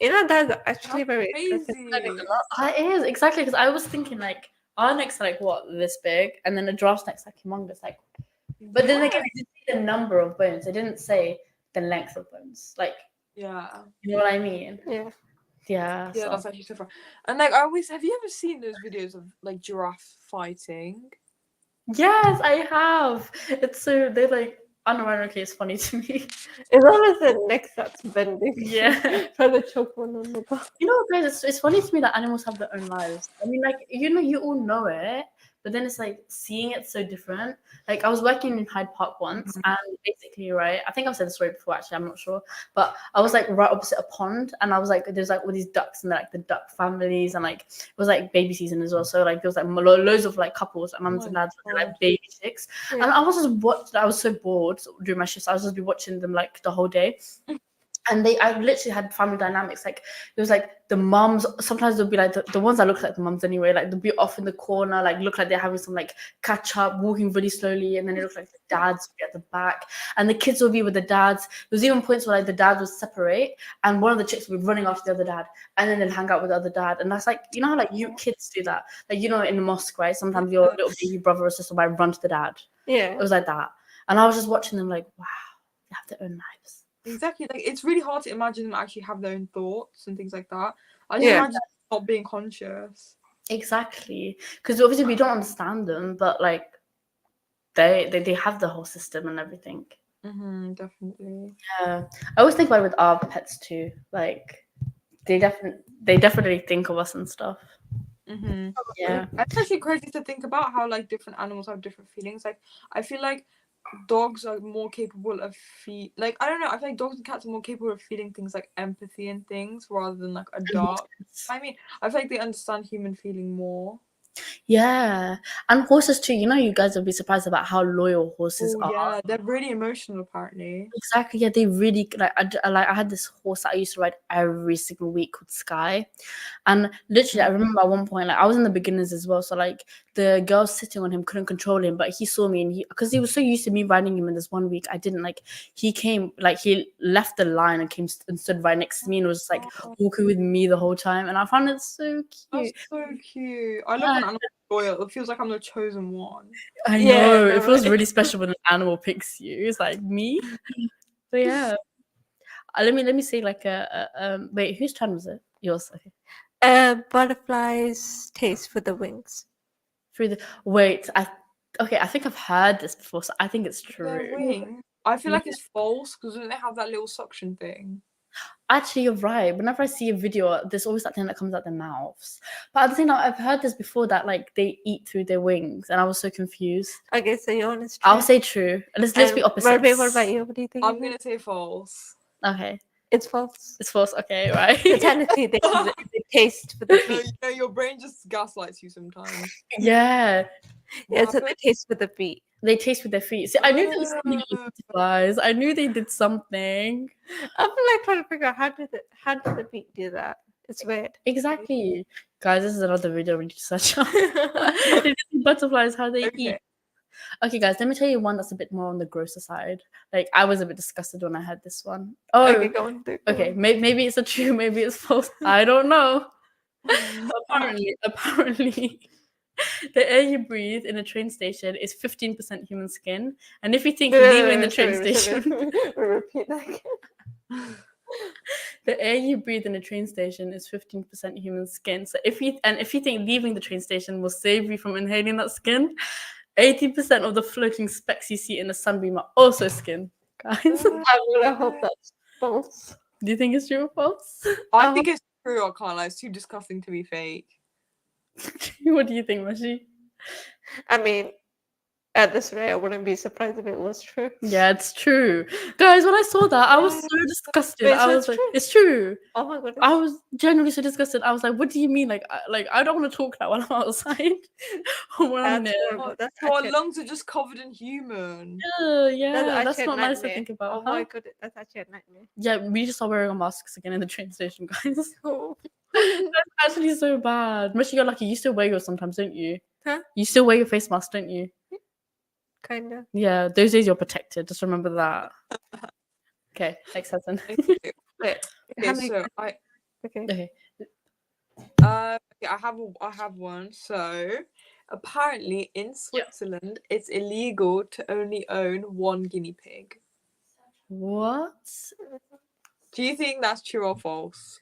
You know, that's actually very crazy. It is exactly because I was thinking like our neck's like what this big, and then the giraffe's neck's like humongous, like. But then again, they didn't say the number of bones. They didn't say the length of bones. Like, yeah, you know what I mean? Yeah. Yeah, so. that's actually so far. And like, have you ever seen those videos of like giraffe fighting? Yes, I have. It's so they're like. Unironically, it's funny to me. It's always the neck that's bending. Yeah. Try to choke one another. You know, guys, it's funny to me that animals have their own lives. I mean, like, you all know it, but then it's like seeing it so different. Like, I was working in Hyde Park once, and basically, right, I think I've said the story before, actually, I'm not sure, but I was like right opposite a pond, and I was like, there's like all these ducks and like the duck families, and like it was like baby season as well. So like there was like loads of like couples, and mums and dads with like baby chicks, and I was just I was so bored during my shifts. I was just be watching them like the whole day. And I literally had family dynamics. Like it was like the mums. Sometimes they'll be like the ones that look like the mums anyway. Like they'll be off in the corner, like look like they're having some like catch up, walking really slowly, and then it looks like the dads will be at the back, and the kids will be with the dads. There's even points where like the dad would separate, and one of the chicks would be running after the other dad, and then they'll hang out with the other dad. And that's like, you know how like you kids do that. Like, you know, in the mosque, right? Sometimes your little baby brother or sister might run to the dad. Yeah, it was like that. And I was just watching them like, wow, they have their own lives. Exactly. Like, it's really hard to imagine them actually have their own thoughts and things like that. I just imagine not being conscious. Exactly. Because obviously we don't understand them, but like they have the whole system and everything. Definitely. Yeah. I always think about it with our pets too. Like they definitely think of us and stuff. Yeah. It's actually crazy to think about how like different animals have different feelings. Like I feel like dogs are more capable of like I don't know, I feel like dogs and cats are more capable of feeling things like empathy and things rather than like a dog. I mean, I feel like they understand human feeling more. Yeah, and horses too. You know, you guys will be surprised about how loyal horses Oh are. yeah, they're really emotional apparently. Exactly. Yeah, they really like. I had this horse that I used to ride every single week called Sky, and literally, I remember at one point, like I was in the beginners as well. So like the girl sitting on him couldn't control him, but he saw me, and because he was so used to me riding him in this one week, I didn't like. He came like he left the line and came and stood right next to me and was just like walking with me the whole time, and I found it so cute. That's so cute. I love when animals are loyal. It feels like I'm the chosen one. I Yeah, know no it feels way. really special when an animal picks you. It's like me. So yeah. Let me say like wait, whose turn was it? Yours. Okay. Butterflies taste for the wings. Through the wait, I think I've heard this before, so I think it's Their true. wing. I feel like it's false because don't they have that little suction thing? Actually, you're right. Whenever I see a video, there's always that thing that comes out their mouths. But at the same time, I've heard this before that like they eat through their wings, and I was so confused. Okay, so your honest. I'll say true. Let's be opposite. Marvin, what about you? What do you think? I'm gonna say false. Okay. It's false. It's false. Okay, right. Technically, they taste for the feet. No, your brain just gaslights you sometimes. Yeah. Yeah, so they taste with the feet. They taste with their feet. See, I knew there was something on butterflies. I knew they did something. I feel like trying to figure out how did the feet do that? It's weird. Exactly. Guys, this is another video we need to search up. Butterflies, how they eat. Okay, guys, let me tell you one that's a bit more on the grosser side. Like, I was a bit disgusted when I heard this one. Oh, okay, go on. Okay, maybe it's a true, maybe it's false. I don't know. Apparently, the air you breathe in a train station is 15% human skin. And if you think leaving the train station... Repeat that again. The air you breathe in a train station is 15% human skin. So if you think leaving the train station will save you from inhaling that skin, 80% of the floating specks you see in the sunbeam are also skin. Guys, I really hope that's false. Do you think it's true or false? I think it's true. I can't lie. It's too disgusting to be fake. What do you think, Mashi? I mean, at this rate, I wouldn't be surprised if it was true. Yeah, it's true. Guys, when I saw that, I was so disgusted. Wait, I so was like, it's true. Oh my goodness. I was genuinely so disgusted. I was like, what do you mean? Like I don't want to talk now when I'm outside. Or when I'm That's there. horrible. That's Our actually- lungs are just covered in human. Yeah, that's actually not a nice to nightmare. think about. Oh my goodness, that's actually a nightmare. Yeah, we need to start wearing our masks again in the train station, guys. Oh. That's actually so bad. Mashi, you're lucky. You still wear yours sometimes, don't you? Huh? You still wear your face mask, don't you? Kinda. Yeah, those days you're protected. Just remember that. Okay, next sentence. Wait. Okay, so Okay. I have one. So apparently in Switzerland it's illegal to only own one guinea pig. What? Do you think that's true or false?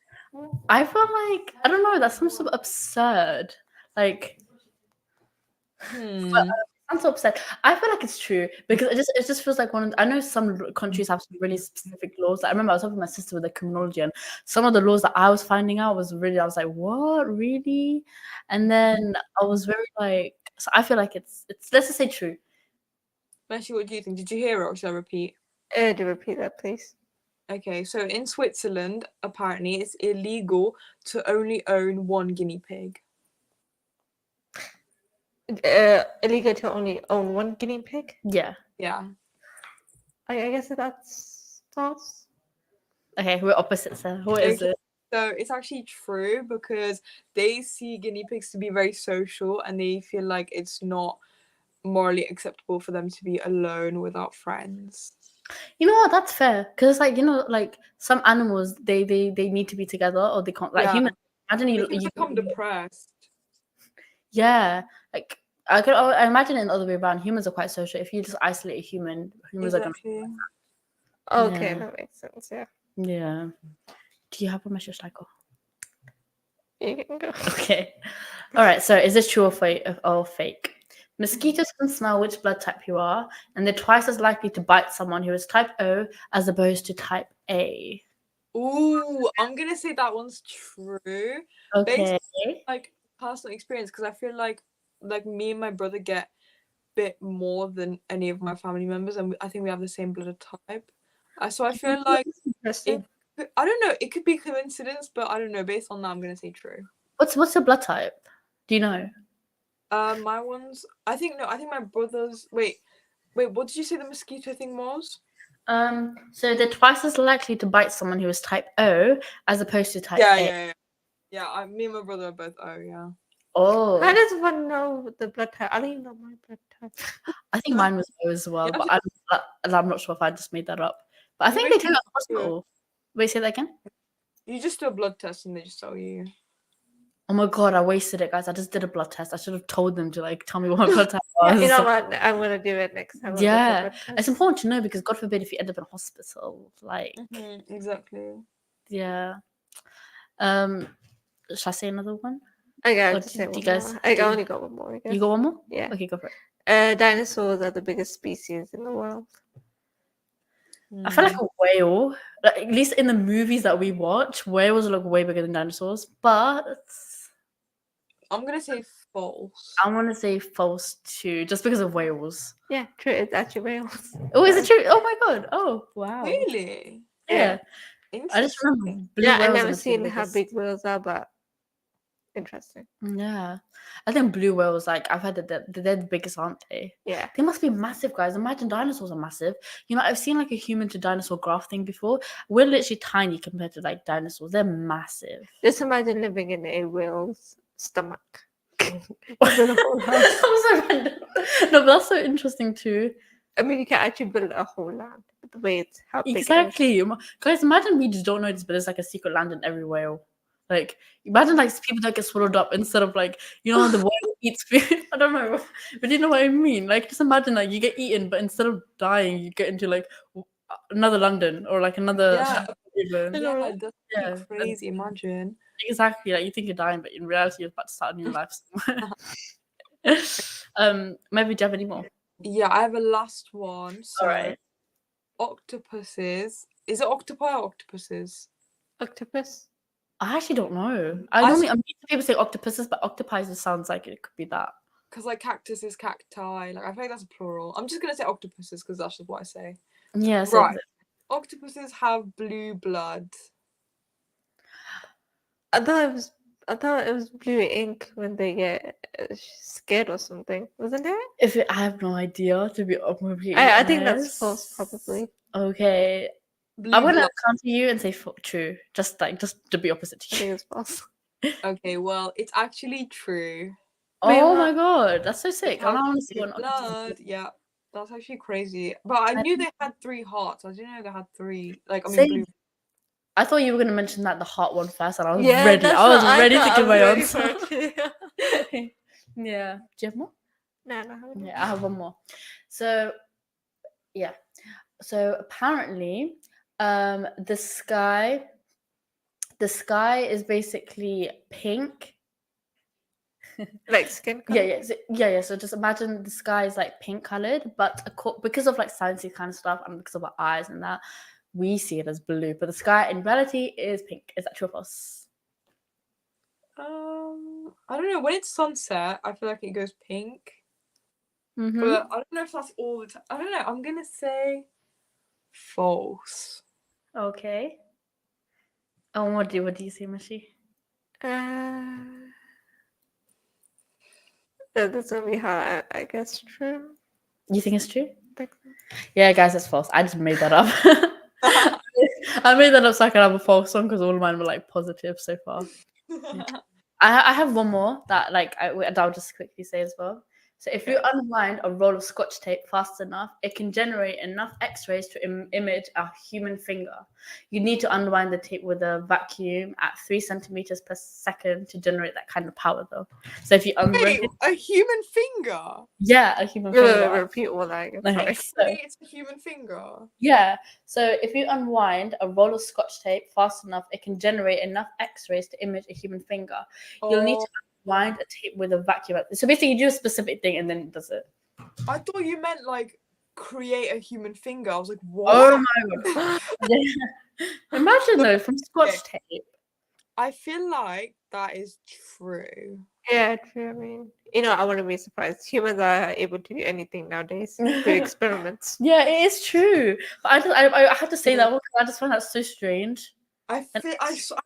I feel like I don't know. That sounds so absurd. Like, I'm so upset. I feel like it's true because it just feels like I know some countries have some really specific laws. Like, I remember I was talking to my sister with the criminology, and some of the laws that I was finding out I was like, what, really? And then I was very like, so I feel like it's let's just say true. Actually, what do you think? Did you hear it or should I repeat? Do repeat that, please. Okay, so in Switzerland, apparently it's illegal to only own one guinea pig. Illegal to only own one guinea pig? Yeah. Yeah. I guess that's false. Okay, we're opposites there. What is it? So it's actually true because they see guinea pigs to be very social and they feel like it's not morally acceptable for them to be alone without friends. You know what? That's fair because, like, you know, like some animals, they need to be together or they can't. Like humans, imagine you become depressed. Yeah, like I imagine it the other way around. Humans are quite social. If you just isolate a humans are gonna. Okay, that makes sense. Yeah. Yeah. Do you have a message, Michael? You can go. Okay. All right. So, is this true or fake? Mosquitoes can smell which blood type you are, and they're twice as likely to bite someone who is type O as opposed to type A. Ooh, I'm gonna say that one's true. Okay. Based on, like, personal experience, because I feel like me and my brother get bit more than any of my family members, and I think we have the same blood type. So I feel like I don't know. It could be coincidence, but I don't know. Based on that, I'm gonna say true. What's your blood type? Do you know? My ones. I think my brother's. Wait. What did you say the mosquito thing was? So they're twice as likely to bite someone who is type O as opposed to type A. Yeah. Me and my brother are both O. Yeah. Oh, How does one know the blood type? I don't even know my blood type. I think mine was O as well, Yeah, but I'm not sure if I just made that up. But I You think they basically tell us do it. hospital. Wait, say that again. You just do a blood test and they just tell you. Oh my god, I wasted it, guys. I just did a blood test. I should have told them to like tell me what my blood type was. You know what? I'm gonna do it next time. Yeah, it's important to know because God forbid if you end up in hospital, like Exactly. yeah. Should I say another one? I Or got to say do one you guys more. I do- only got one more. I guess. You got one more? Yeah. Okay, go for it. Dinosaurs are the biggest species in the world. I feel like a whale, like, at least in the movies that we watch, whales look way bigger than dinosaurs. But I'm gonna say false. I want to say false too, just because of whales. Yeah, true. It's actually whales. Oh, is it true? Oh my god! Oh wow! Really? Yeah. I just Interesting. remember blue Yeah, I've whales never are the seen how biggest. big whales are, but interesting. Yeah, I think blue whales. Like I've heard that they're the biggest, aren't they? Yeah. They must be massive, guys. Imagine dinosaurs are massive. You know, I've seen like a human to dinosaur graph thing before. We're literally tiny compared to like dinosaurs. They're massive. Just imagine living in a whale's stomach. I'm so random. No, but that's so interesting too. I mean, you can actually build a whole land. But the way it's how big it is. Exactly. Guys, imagine we just don't know this, but there's like a secret land in every whale. Like, imagine like people that get swallowed up instead of like, you know, the whale eats food. I don't know, but you know what I mean. Like, just imagine like you get eaten, but instead of dying, you get into like another London or like another. Yeah. England. Yeah, that's Yeah. crazy. Imagine. Exactly. Like you think you're dying, but in reality, you're about to start a new life somewhere. Maybe do you have any more? Yeah, I have a last one. So, Alright. octopuses. Is it octopi or octopuses? Octopus. I actually don't know. I'm used to people say octopuses, but octopi just sounds like it could be that. Because like cactus is cacti. Like I feel like that's a plural. I'm just gonna say octopuses because that's just what I say. Yeah. So Right. Octopuses have blue blood. I thought it was blue ink when they get scared or something, wasn't it? I have no idea to be completely I think that's honest. false, probably. Okay. Blue I'm gonna blood. counter you and say true. Just to be opposite I to think you. it's false. Okay, well, it's actually true. Wait, Oh what? my god, that's so sick. I Have want to see blue one. blood. Yeah, that's actually crazy. But I knew they had 3 hearts. I didn't know they had 3. Like I mean, Same. blue. I thought you were gonna mention that the heart one first, and I was Yeah, ready. that's I was what ready thought. to give I my was ready answer. for it too. Yeah. Do you have more? No, I haven't. Yeah, I have one more. So, yeah. So apparently, the sky is basically pink. Like skin color. Yeah. So just imagine the sky is like pink colored, but because of like sciencey kind of stuff and because of our eyes and that, we see it as blue. But the sky in reality is pink. Is that true or false? I don't know. When it's sunset, I feel like it goes pink. Mm-hmm. But I don't know if that's all the time. I don't know. I'm gonna say false. Okay. Oh, what do you say, Mashi? That's gonna be hard. I guess true. You think it's true? Think so. Yeah, guys, it's false. I just made that up. I made that up so I could have a false one because all of mine were like positive so far. Yeah. I have one more that I'll just quickly say as well. So if you unwind a roll of Scotch tape fast enough, it can generate enough X-rays to image a human finger. You need to unwind the tape with a vacuum at 3 centimeters per second to generate that kind of power, though. So if you Wait, a human finger? Yeah, a human finger. Repeat all that again. Sorry. Okay, It's a human finger. yeah. So if you unwind a roll of Scotch tape fast enough, it can generate enough X-rays to image a human finger. You'll need to unwind a tape with a vacuum. So basically, you do a specific thing and then it does it. I thought you meant like create a human finger. I was like, what? Oh my god! Yeah. Imagine though, from Scotch tape. I feel like that is true. Yeah, true. I mean, I wouldn't be surprised. Humans are able to do anything nowadays. Do experiments. Yeah, it is true. But I have to say that one because I just find that so strange. I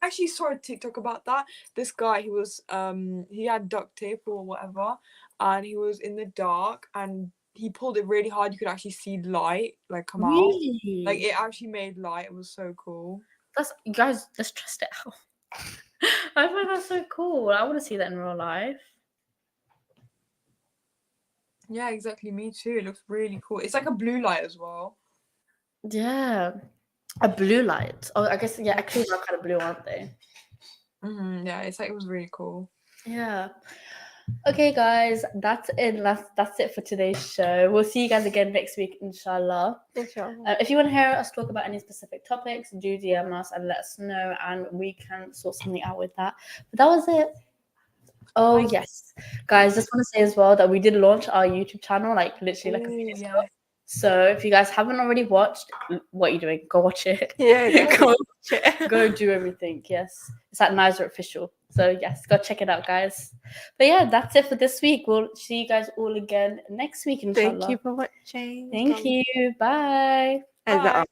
actually saw a TikTok about that. This guy, he had duct tape or whatever, and he was in the dark, and he pulled it really hard. You could actually see light like come out. Like it actually made light. It was so cool. That's, you guys, let's test it out. I find that so cool. I want to see that in real life. Yeah, exactly. Me too. It looks really cool. It's like a blue light as well. Yeah, a blue light. Oh, I guess yeah. Actually, they're kind of blue, aren't they? Yeah, it's like it was really cool. Yeah. Okay, guys, that's it. That's it for today's show. We'll see you guys again next week, inshallah. If you want to hear us talk about any specific topics, do DM us and let us know, and we can sort something out with that. But that was it. Oh yes, guys, just want to say as well that we did launch our YouTube channel, like literally like a few days ago. So if you guys haven't already watched, what are you doing? Go watch it. Yeah, go watch it. Go do everything. Yes, it's at Naizah Official. So yes, go check it out, guys. But yeah, that's it for this week. We'll see you guys all again next week, inshallah. Thank you for watching. Thank you. Bye. Bye.